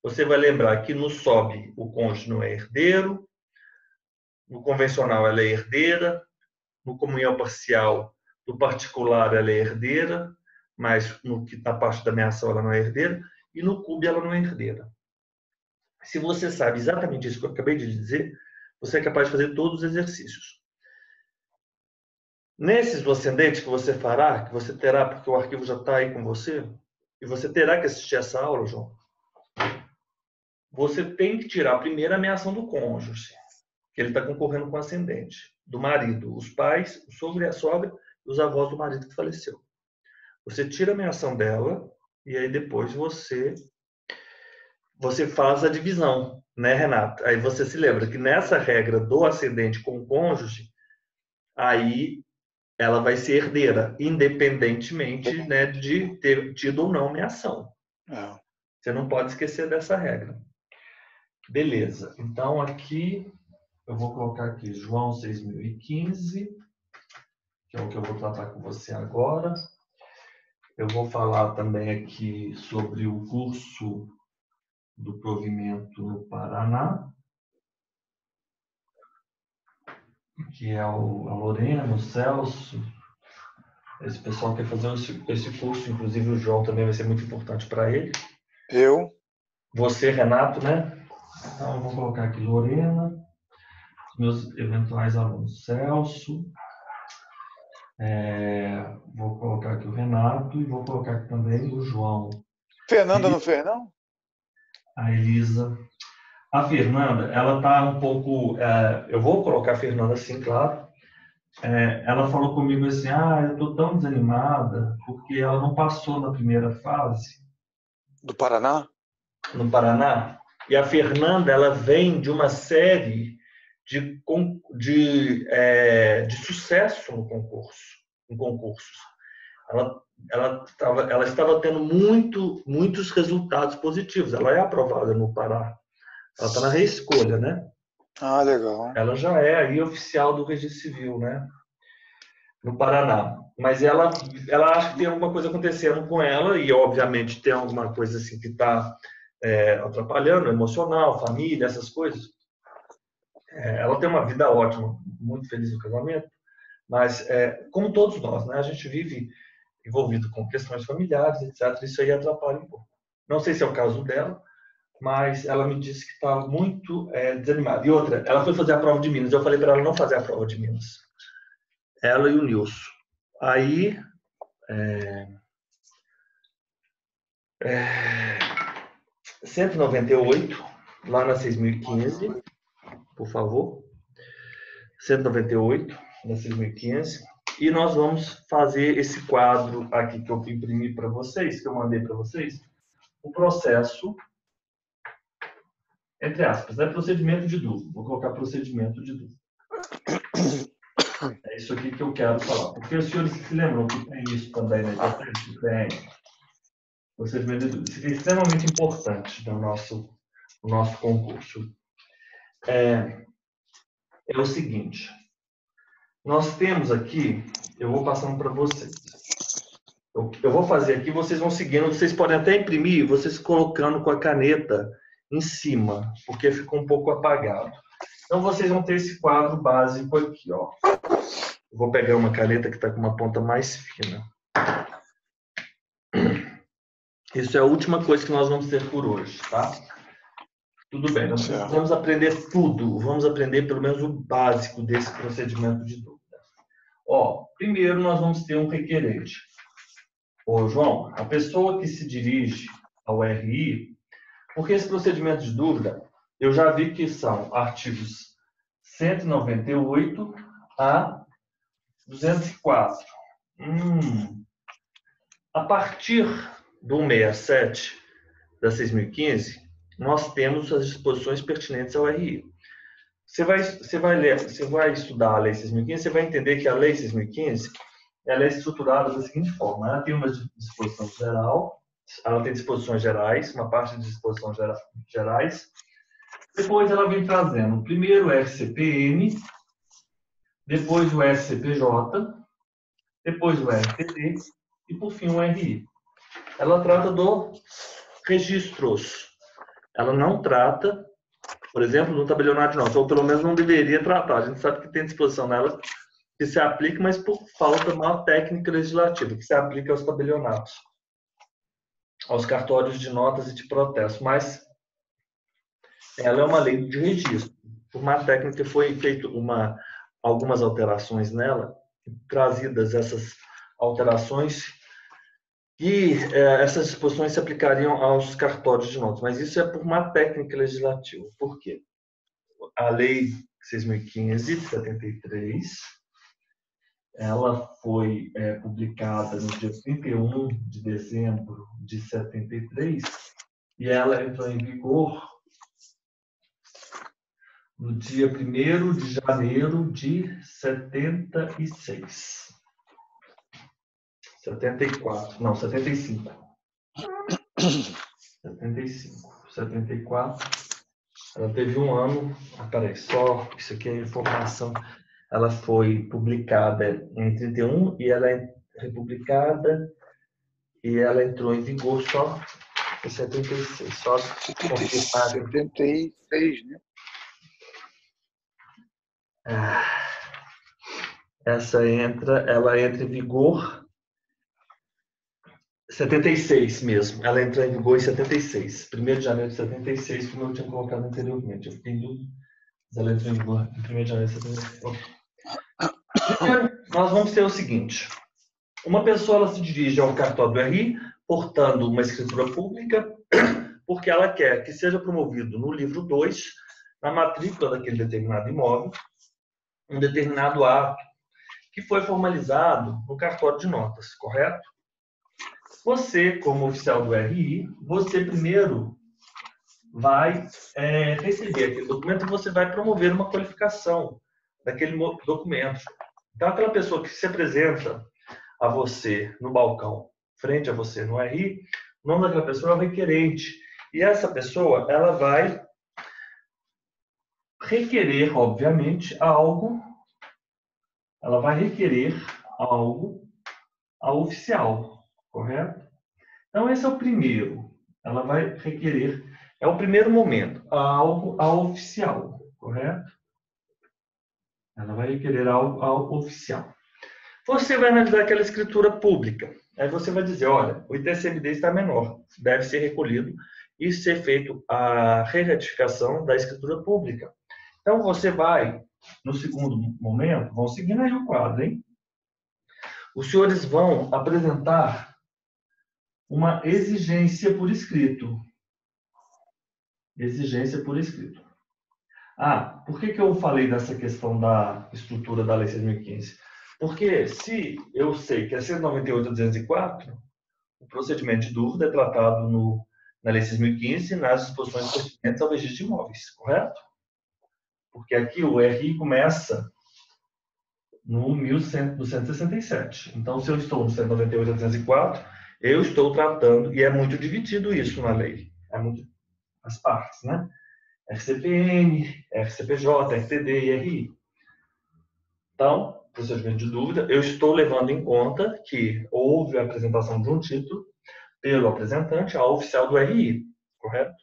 você vai lembrar que no SOB o cônjuge não é herdeiro, no convencional ela é herdeira, no comunhão parcial do particular ela é herdeira, mas na parte da ameação ela não é herdeira, e no CUB ela não é herdeira. Se você sabe exatamente isso que eu acabei de dizer, você é capaz de fazer todos os exercícios. Nesses do ascendente que você fará, que você terá, porque o arquivo já está aí com você, e você terá que assistir essa aula, João, você tem que tirar primeiro a ameação do cônjuge, que ele está concorrendo com o ascendente, do marido, os pais, o sogro e a sogra, e os avós do marido que faleceu. Você tira a ameação dela, e aí depois você faz a divisão, né, Renato? Aí você se lembra que nessa regra do ascendente com o cônjuge, aí ela vai ser herdeira, independentemente, né, de ter tido ou não ameação. Você não pode esquecer dessa regra. Beleza. Então, aqui, eu vou colocar aqui João 6.015, que é o que eu vou tratar com você agora. Eu vou falar também aqui sobre o curso do provimento no Paraná, que é a Lorena, o Celso. Esse pessoal quer fazer esse curso, inclusive o João também vai ser muito importante para ele. Eu. Você, Renato, né? Então, eu vou colocar aqui Lorena, meus eventuais alunos, Celso, vou colocar aqui o Renato e vou colocar aqui também o João. Fernanda não fez, não? A Elisa. A Fernanda, ela está um pouco... eu vou colocar a Fernanda sim, claro. Ela falou comigo assim, eu estou tão desanimada porque ela não passou na primeira fase. Do Paraná? No Paraná. E a Fernanda, ela vem de uma série de sucesso no concurso, em concursos. Ela estava tendo muitos resultados positivos. Ela é aprovada no Pará. Ela está na reescolha, né? Ah, legal. Ela já é aí oficial do Registro Civil, né? No Paraná. Mas ela acha que tem alguma coisa acontecendo com ela e, obviamente, tem alguma coisa assim que está atrapalhando, emocional, família, essas coisas. Ela tem uma vida ótima, muito feliz no casamento, mas, como todos nós, né? A gente vive envolvido com questões familiares, etc. Isso aí atrapalha um pouco. Não sei se é o caso dela, mas ela me disse que estava muito desanimada. E outra, ela foi fazer a prova de Minas. Eu falei para ela não fazer a prova de Minas. Ela e o Nilson. Aí, 198, lá na 6015, por favor. 198, na 6015. E nós vamos fazer esse quadro aqui que eu imprimi para vocês, que eu mandei para vocês, o processo, entre aspas, procedimento de dúvida. Vou colocar procedimento de dúvida. É isso aqui que eu quero falar. Porque os senhores se lembram que tem isso também na hipotética? Tem. Procedimento de dúvida. Isso aqui é extremamente importante no nosso concurso. É o seguinte. Nós temos aqui, eu vou passando para vocês. Eu vou fazer aqui, vocês vão seguindo. Vocês podem até imprimir, vocês colocando com a caneta em cima, porque ficou um pouco apagado. Então, vocês vão ter esse quadro básico aqui, ó. Eu vou pegar uma caneta que está com uma ponta mais fina. Isso é a última coisa que nós vamos ter por hoje, tá? Tudo bem, nós vamos aprender tudo. Vamos aprender pelo menos o básico desse procedimento de dúvida. Ó, primeiro nós vamos ter um requerente. Ô, João, a pessoa que se dirige ao RI, porque esse procedimento de dúvida, eu já vi que são artigos 198 a 204. A partir do 167 da 6015, nós temos as disposições pertinentes ao RI. Você vai estudar a Lei 6.015, você vai entender que a Lei 6.015 ela é estruturada da seguinte forma. Ela tem uma disposição geral, ela tem disposições gerais, uma parte de disposições gerais. Depois ela vem trazendo primeiro o FCPM, depois o SCPJ, depois o RTT e, por fim, o RI. Ela trata dos registros. Ela não trata, por exemplo, do tabelionato de notas, ou pelo menos não deveria tratar. A gente sabe que tem disposição nela que se aplica, mas por falta de uma técnica legislativa, que se aplica aos tabelionatos, aos cartórios de notas e de protesto. Mas ela é uma lei de registro. Por uma técnica foi feito algumas alterações nela, trazidas essas alterações, e essas disposições se aplicariam aos cartórios de notas. Mas isso é por uma técnica legislativa. Por quê? A Lei 6.015, de 73, ela foi publicada no dia 31 de dezembro de 73 e ela entrou em vigor no dia 1º de janeiro de 76. 74, não, 75. 74. Ela teve um ano, peraí, só, isso aqui é informação. Ela foi publicada em 31 e ela é republicada e ela entrou em vigor só e 76. Só confirmar. 76, né? Ela entra em vigor 76 mesmo. Ela entra em vigor em 76. 1º de janeiro de 76, como eu tinha colocado anteriormente. Eu fiquei em dúvida, mas ela entra em vigor em 1º de janeiro de 76. Primeiro, nós vamos ter o seguinte. Uma pessoa ela se dirige a um cartório do RI, portando uma escritura pública, porque ela quer que seja promovido no livro 2, na matrícula daquele determinado imóvel, um determinado ato que foi formalizado no cartório de notas, correto? Você, como oficial do RI, você primeiro vai receber aquele documento e você vai promover uma qualificação daquele documento. Então, aquela pessoa que se apresenta a você no balcão, frente a você no RI, o nome daquela pessoa é o requerente. E essa pessoa, ela vai requerer, obviamente, algo. Ela vai requerer algo ao oficial, correto? Então, esse é o primeiro. Ela vai requerer, é o primeiro momento, algo ao oficial, correto? Ela vai requerer algo ao oficial. Você vai analisar aquela escritura pública. Aí você vai dizer, olha, o ITCMD está menor, deve ser recolhido e ser feito a re-retificação da escritura pública. Então, você vai, no segundo momento, vão seguindo aí o quadro, hein? Os senhores vão apresentar uma exigência por escrito. Exigência por escrito. Por que eu falei dessa questão da estrutura da Lei 6.015? Porque se eu sei que é 198.204, o procedimento de dúvida é tratado na Lei 6.015 nas disposições pertinentes ao registro de imóveis, correto? Porque aqui o RI começa no 167. Então, se eu estou no 198.204, eu estou tratando, e é muito dividido isso na lei, é muito as partes, né? RCPN, RCPJ, RTD e RI. Então, procedimento de dúvida, eu estou levando em conta que houve a apresentação de um título pelo apresentante ao oficial do RI, correto?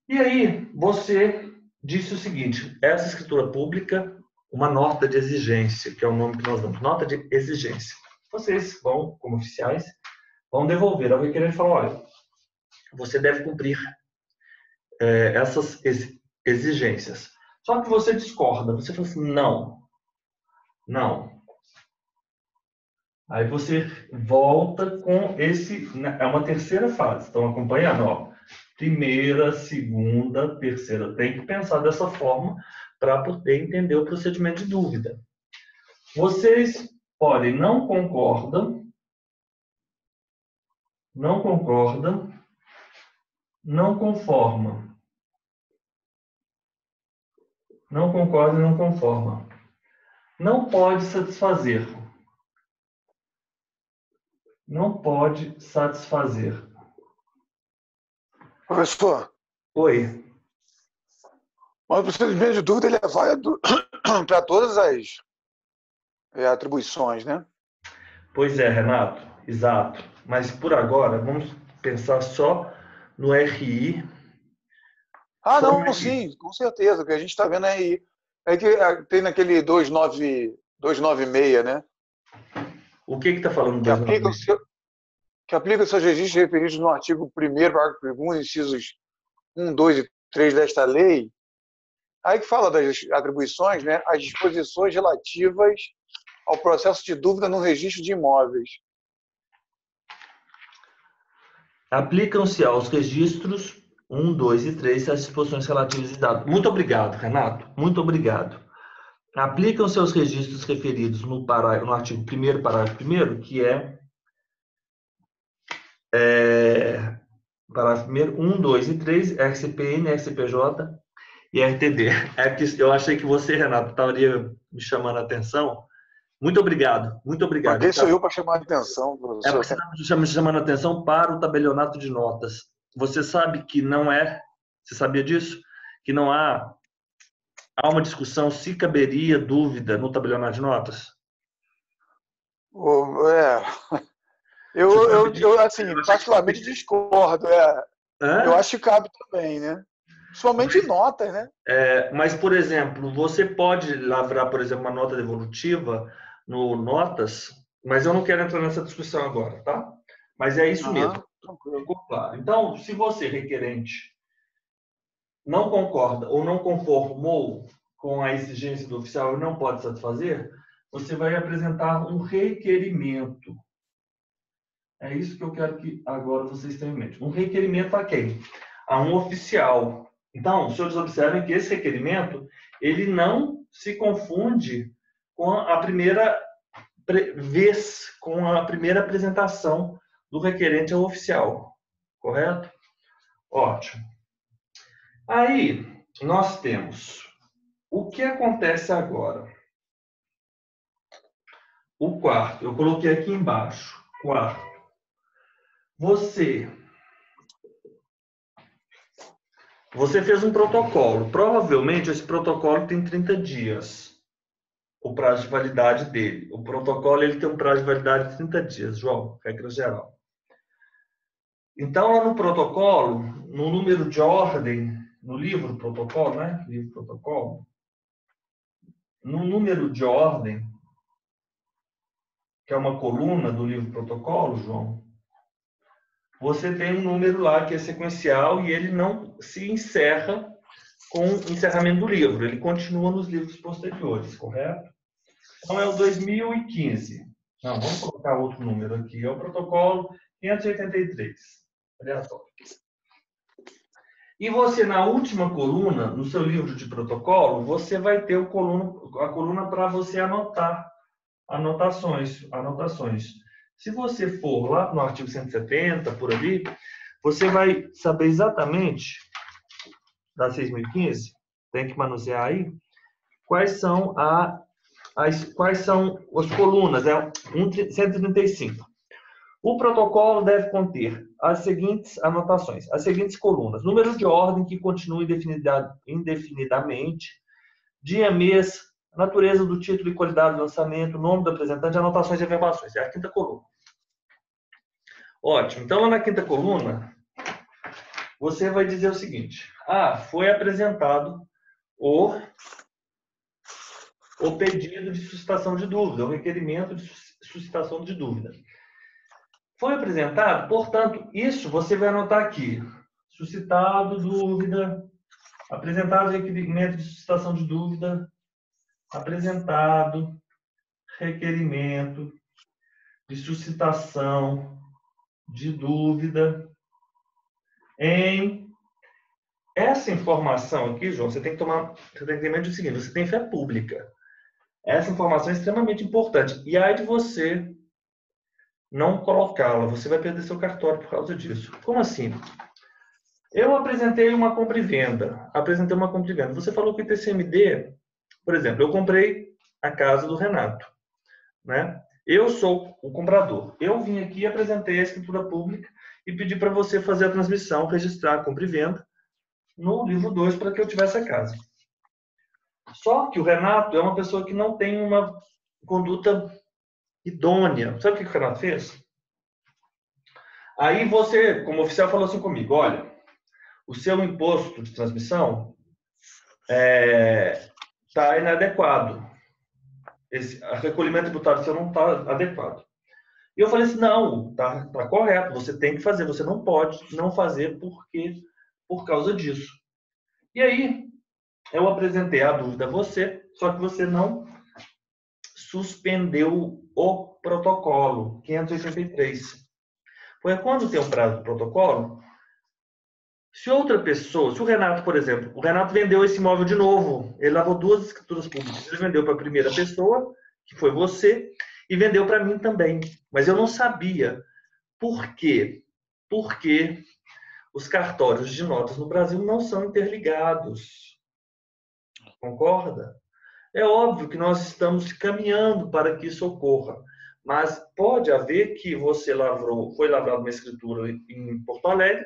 E aí, você disse o seguinte, essa escritura pública, uma nota de exigência, que é o nome que nós damos, nota de exigência. Vocês vão, como oficiais, vão devolver ao requerente e falar, olha, você deve cumprir essas exigências. Só que você discorda, você fala assim, não. Aí você volta com é uma terceira fase, estão acompanhando, ó. Primeira, segunda, terceira. Tem que pensar dessa forma para poder entender o procedimento de dúvida. Vocês podem não concordam, não conformam. Não concorda e não conforma. Não pode satisfazer. Não pode satisfazer. Professor, Oi. mas o procedimento de dúvida ele é válido para todas as atribuições, né? Pois é, Renato, exato. Mas por agora, vamos pensar só no RI. Não, sim, com certeza. O que a gente está vendo aí é que tem naquele 296, né? O que está falando Que do aplica, que aplica os seus registros referidos no artigo 1º, parágrafo 2º, incisos 1, 2 e 3 desta lei. Aí que fala das atribuições, né? As disposições relativas ao processo de dúvida no registro de imóveis. Aplicam-se aos registros 1, 2 e 3 as disposições relativas de dados. Muito obrigado, Renato. Muito obrigado. Aplicam-se aos registros referidos no artigo 1º, parágrafo 1º, que parágrafo 1º, 1, 2 e 3, RCPN, RCPJ e RTD. Eu achei que você, Renato, estaria me chamando a atenção. Muito obrigado, muito obrigado. Mas quem sou eu para chamar a atenção, É professor? porque você está me chamando a atenção para o tabelionato de notas. Você sabe que não é... Você sabia disso? Que não há uma discussão se caberia dúvida no tabelionato de notas? Eu assim, particularmente discordo. Eu Hã? acho que cabe também, né? Principalmente em notas, né? Mas, por exemplo, você pode lavrar, por exemplo, uma nota devolutiva no Notas, mas eu não quero entrar nessa discussão agora, tá? Mas é isso mesmo. Aham, tranquilo. Ficou claro. Então, se você, requerente, não concorda ou não conformou com a exigência do oficial e não pode satisfazer, você vai apresentar um requerimento. É isso que eu quero que agora vocês tenham em mente. Um requerimento a quem? A um oficial. Então, os senhores observem que esse requerimento, ele não se confunde com a primeira vez, com a primeira apresentação do requerente ao oficial. Correto? Ótimo. Aí, nós temos o que acontece agora. O quarto, eu coloquei aqui embaixo. Quarto. Você fez um protocolo. Provavelmente esse protocolo tem 30 dias, o prazo de validade dele. O protocolo ele tem um prazo de validade de 30 dias, João, regra geral. Então, lá no protocolo, no número de ordem, no livro protocolo, né? Livro protocolo. No número de ordem, que é uma coluna do livro protocolo, João, você tem um número lá que é sequencial e ele não se encerra com o encerramento do livro. Ele continua nos livros posteriores, correto? Então, é o 2015. Não, vamos colocar outro número aqui. É o protocolo 583. Aleatório. E você, na última coluna, no seu livro de protocolo, você vai ter a coluna para você anotar anotações. Se você for lá no artigo 170, por ali, você vai saber exatamente, da 6.015, tem que manusear aí, quais são as colunas, 135. O protocolo deve conter as seguintes anotações, as seguintes colunas: número de ordem que continua indefinidamente, dia, mês, natureza do título e qualidade do lançamento, nome do apresentante, anotações e averbações. É a quinta coluna. Ótimo. Então, lá na quinta coluna, você vai dizer o seguinte: foi apresentado o pedido de suscitação de dúvida, o requerimento de suscitação de dúvida. Foi apresentado, portanto, isso você vai anotar aqui. Suscitado dúvida, apresentado requerimento de suscitação de dúvida, apresentado requerimento de suscitação de dúvida. Essa informação aqui, João, você tem que ter em mente o seguinte: você tem fé pública. Essa informação é extremamente importante. E aí de você não colocá-la, você vai perder seu cartório por causa disso. Como assim? Eu apresentei uma compra e venda. Você falou que o ITCMD, por exemplo, eu comprei a casa do Renato, né? Eu sou o comprador. Eu vim aqui e apresentei a escritura pública e pedi para você fazer a transmissão, registrar a compra e venda no livro 2 para que eu tivesse a casa. Só que o Renato é uma pessoa que não tem uma conduta idônea. Sabe o que o Renato fez? Aí você, como oficial, falou assim comigo: olha, o seu imposto de transmissão está inadequado. Esse recolhimento tributário seu não está adequado. E eu falei assim: não, tá correto, você tem que fazer, você não pode não fazer por causa disso. E aí, eu apresentei a dúvida a você, só que você não suspendeu o protocolo 583. Porque quando tem um prazo do protocolo, se outra pessoa, se o Renato, por exemplo, o Renato vendeu esse imóvel de novo, ele lavou 2 escrituras públicas, ele vendeu para a primeira pessoa, que foi você, e vendeu para mim também. Mas eu não sabia. Por quê? Porque os cartórios de notas no Brasil não são interligados. Concorda? É óbvio que nós estamos caminhando para que isso ocorra, mas pode haver que você foi lavrada uma escritura em Porto Alegre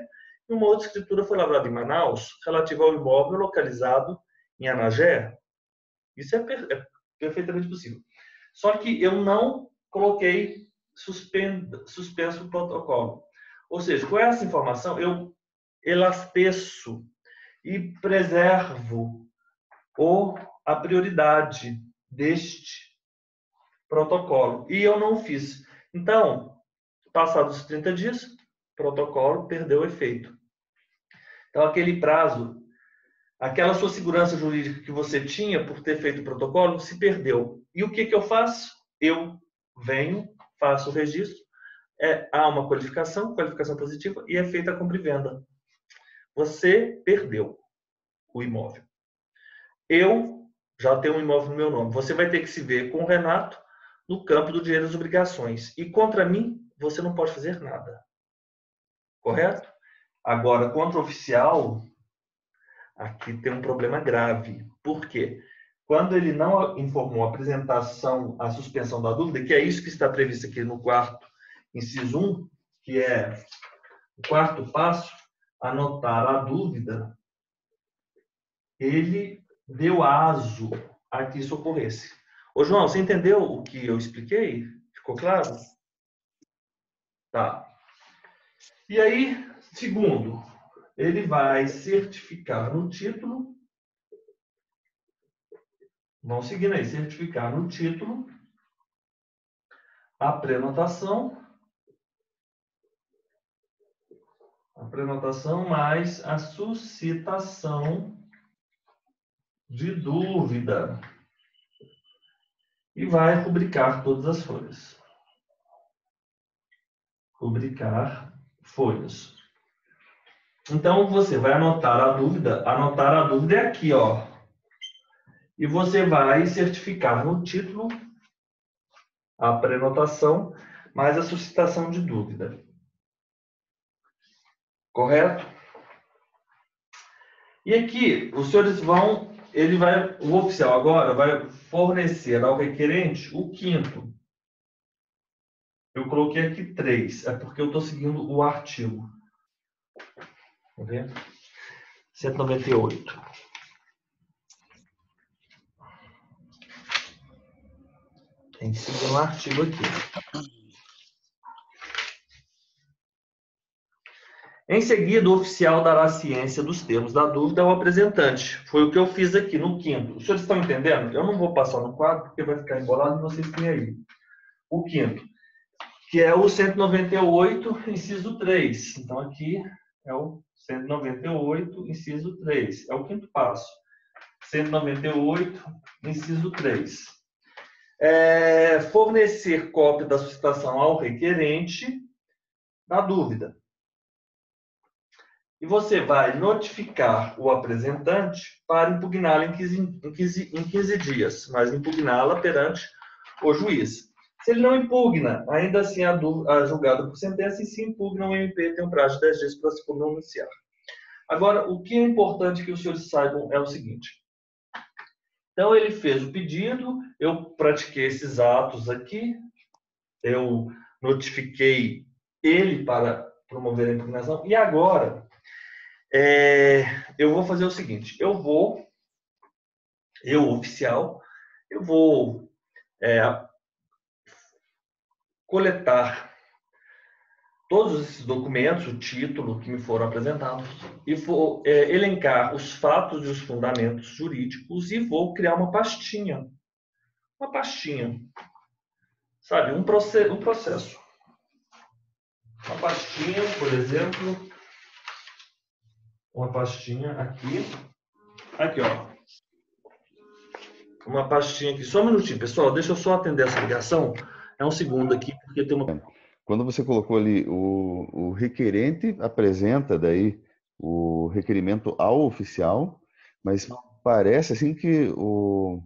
e uma outra escritura foi lavrada em Manaus, relativa ao imóvel localizado em Anagé. Isso é perfeitamente possível. Só que eu não coloquei suspenso o protocolo. Ou seja, com essa informação, eu elasteço e preservo a prioridade deste protocolo. E eu não fiz. Então, passados os 30 dias, o protocolo perdeu o efeito. Então, aquele prazo, aquela sua segurança jurídica que você tinha por ter feito o protocolo, se perdeu. E o que eu faço? Eu venho, faço o registro, há uma qualificação positiva, e é feita a compra e venda. Você perdeu o imóvel. Eu já tenho um imóvel no meu nome. Você vai ter que se ver com o Renato no campo do direito das obrigações. E contra mim, você não pode fazer nada. Correto? Agora, contra o oficial, aqui tem um problema grave. Por quê? Quando ele não informou a apresentação, a suspensão da dúvida, que é isso que está previsto aqui no quarto, inciso 1, que é o quarto passo, anotar a dúvida, ele deu aso a que isso ocorresse. Ô, João, você entendeu o que eu expliquei? Ficou claro? Tá. E aí, segundo, ele vai certificar no título. Vamos seguindo aí, certificar no título a prenotação mais a suscitação de dúvida. E vai rubricar todas as folhas. Rubricar folhas. Então, você vai anotar a dúvida é aqui, ó. E você vai certificar no título a prenotação mais a suscitação de dúvida. Correto? E aqui, os senhores o oficial agora vai fornecer ao requerente o quinto. Eu coloquei aqui 3, é porque eu estou seguindo o artigo. Tá vendo? 198. Tem que seguir um artigo aqui. Em seguida, o oficial dará ciência dos termos da dúvida ao apresentante. Foi o que eu fiz aqui no quinto. Os senhores estão entendendo? Eu não vou passar no quadro, porque vai ficar embolado e vocês têm aí. O quinto, que é o 198, inciso 3. Então, aqui é o 198, inciso 3. É o quinto passo. 198, inciso 3. Fornecer cópia da suscitação ao requerente da dúvida. E você vai notificar o apresentante para impugná-la em 15 dias, mas impugná-la perante o juiz. Se ele não impugna, ainda assim a julgada por sentença, e se impugna, o MP tem um prazo de 10 dias para se pronunciar. Agora, o que é importante que os senhores saibam é o seguinte. Então, ele fez o pedido, eu pratiquei esses atos aqui, eu notifiquei ele para promover a impugnação, e agora eu vou fazer o seguinte, eu, oficial, eu vou coletar todos esses documentos, o título que me foram apresentados, e vou elencar os fatos e os fundamentos jurídicos e vou criar uma pastinha. Uma pastinha. Sabe, um processo. Uma pastinha, por exemplo, uma pastinha aqui. Aqui, ó. Uma pastinha aqui. Só um minutinho, pessoal. Deixa eu só atender essa ligação. É um segundo aqui, porque tem uma... Quando você colocou ali, o requerente apresenta daí o requerimento ao oficial, mas parece assim que o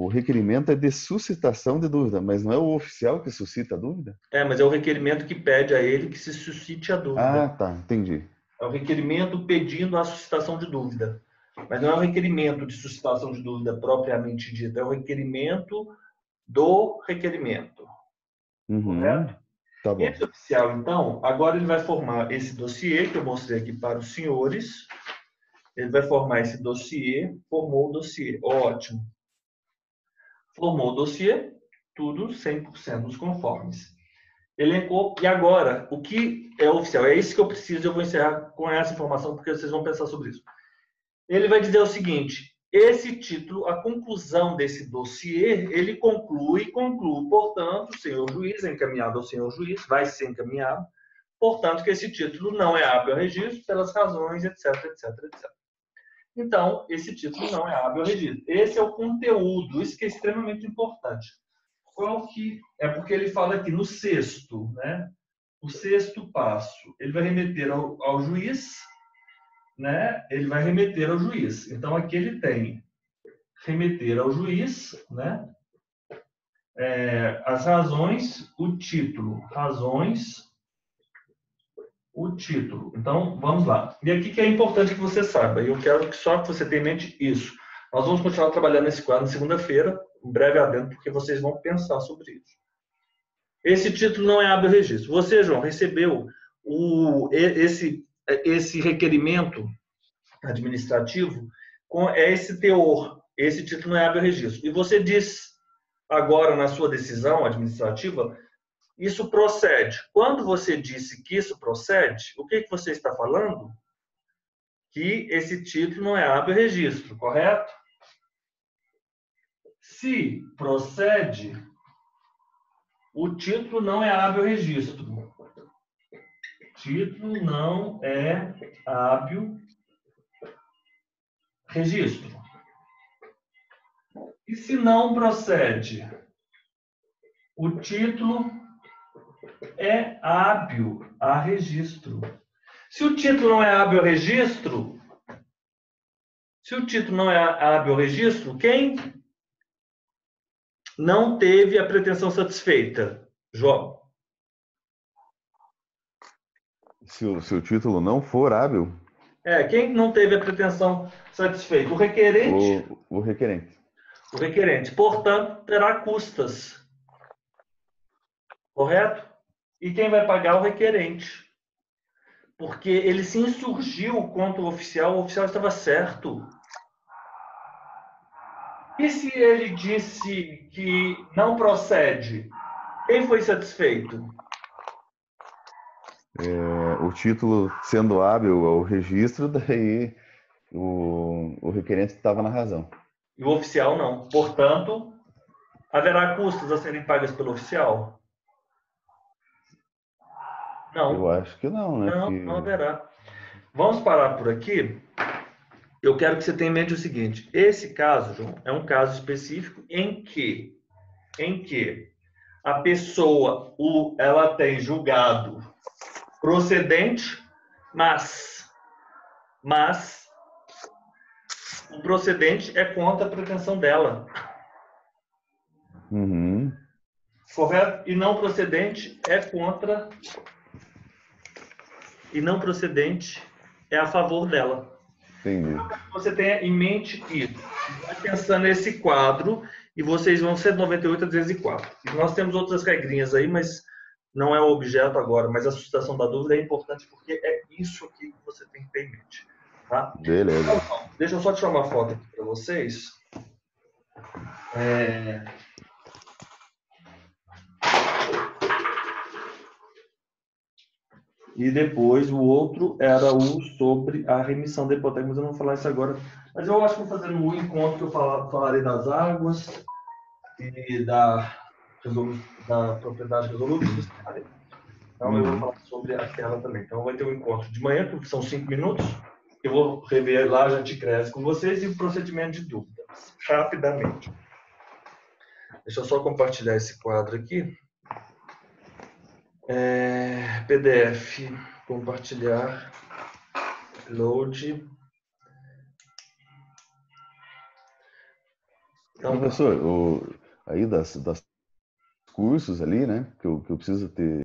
requerimento é de suscitação de dúvida, mas não é o oficial que suscita a dúvida? Mas é o requerimento que pede a ele que se suscite a dúvida. Ah, tá, entendi. É o requerimento pedindo a suscitação de dúvida. Mas não é o requerimento de suscitação de dúvida propriamente dito, é o requerimento do requerimento. Correto? Tá bom. Esse oficial, então, agora ele vai formar esse dossiê que eu mostrei aqui para os senhores. Ele vai formar esse dossiê, formou o dossiê. Ótimo. Formou o dossiê, tudo 100% dos conformes. Elencou. E agora, o que é oficial? É isso que eu preciso. Eu vou encerrar com essa informação, porque vocês vão pensar sobre isso. Ele vai dizer o seguinte: esse título, a conclusão desse dossiê, ele conclui, portanto, o senhor juiz, é encaminhado ao senhor juiz, vai ser encaminhado, portanto, que esse título não é hábil ao registro pelas razões, etc, etc, etc. Então, esse título não é hábil ao registro. Esse é o conteúdo, isso que é extremamente importante. Qual que é? Porque ele fala aqui no sexto, né? O sexto passo, ele vai remeter ao juiz, né? Ele vai remeter ao juiz. Então, aqui ele tem remeter ao juiz, né? As razões, o título, razões, o título. Então, vamos lá. E aqui que é importante que você saiba, e eu quero que só que você tenha em mente isso. Nós vamos continuar trabalhando nesse quadro na segunda-feira, em breve adentro, porque vocês vão pensar sobre isso. Esse título não é hábil registro. Você, João, recebeu esse requerimento administrativo com esse teor. Esse título não é hábil registro. E você diz agora na sua decisão administrativa, isso procede. Quando você disse que isso procede, o que você está falando? Que esse título não é hábil registro, correto? Se procede, o título não é hábil registro. Título não é hábil registro. E se não procede, o título é hábil a registro. Se o título não é hábil a registro, quem não teve a pretensão satisfeita? João. Se o título não for hábil? Quem não teve a pretensão satisfeita? O requerente. O requerente. O requerente. Portanto, terá custas. Correto? E quem vai pagar? O requerente. Porque ele se insurgiu contra o oficial estava certo. E se ele disse que não procede, quem foi satisfeito? O título sendo hábil ao registro, daí o requerente estava na razão. E o oficial não. Portanto, haverá custos a serem pagas pelo oficial? Não. Eu acho que não, né? Não haverá. Vamos parar por aqui. Eu quero que você tenha em mente o seguinte: esse caso, João, é um caso específico em que a pessoa ela tem julgado procedente, mas o procedente é contra a pretensão dela. Uhum. Correto? E não procedente é contra. E não procedente é a favor dela. Entendi. Você tenha em mente isso. Vai pensando nesse quadro e vocês vão ser 98 a 204. E nós temos outras regrinhas aí, mas não é o objeto agora. Mas a suscitação da dúvida é importante porque é isso aqui que você tem que ter em mente. Tá? Beleza. Então, deixa eu só tirar uma foto aqui para vocês. E depois o outro era o sobre a remissão da hipoteca, mas eu não vou falar isso agora. Mas eu acho que vou fazer no encontro que eu falarei das águas e da propriedade resolutiva. Então eu vou falar sobre aquela também. Então vai ter um encontro de manhã, que são 5 minutos. Eu vou rever lá, já te cresce com vocês e o procedimento de dúvidas, rapidamente. Deixa eu só compartilhar esse quadro aqui. PDF, compartilhar, load. Então, professor, aí das cursos ali, né, que eu preciso ter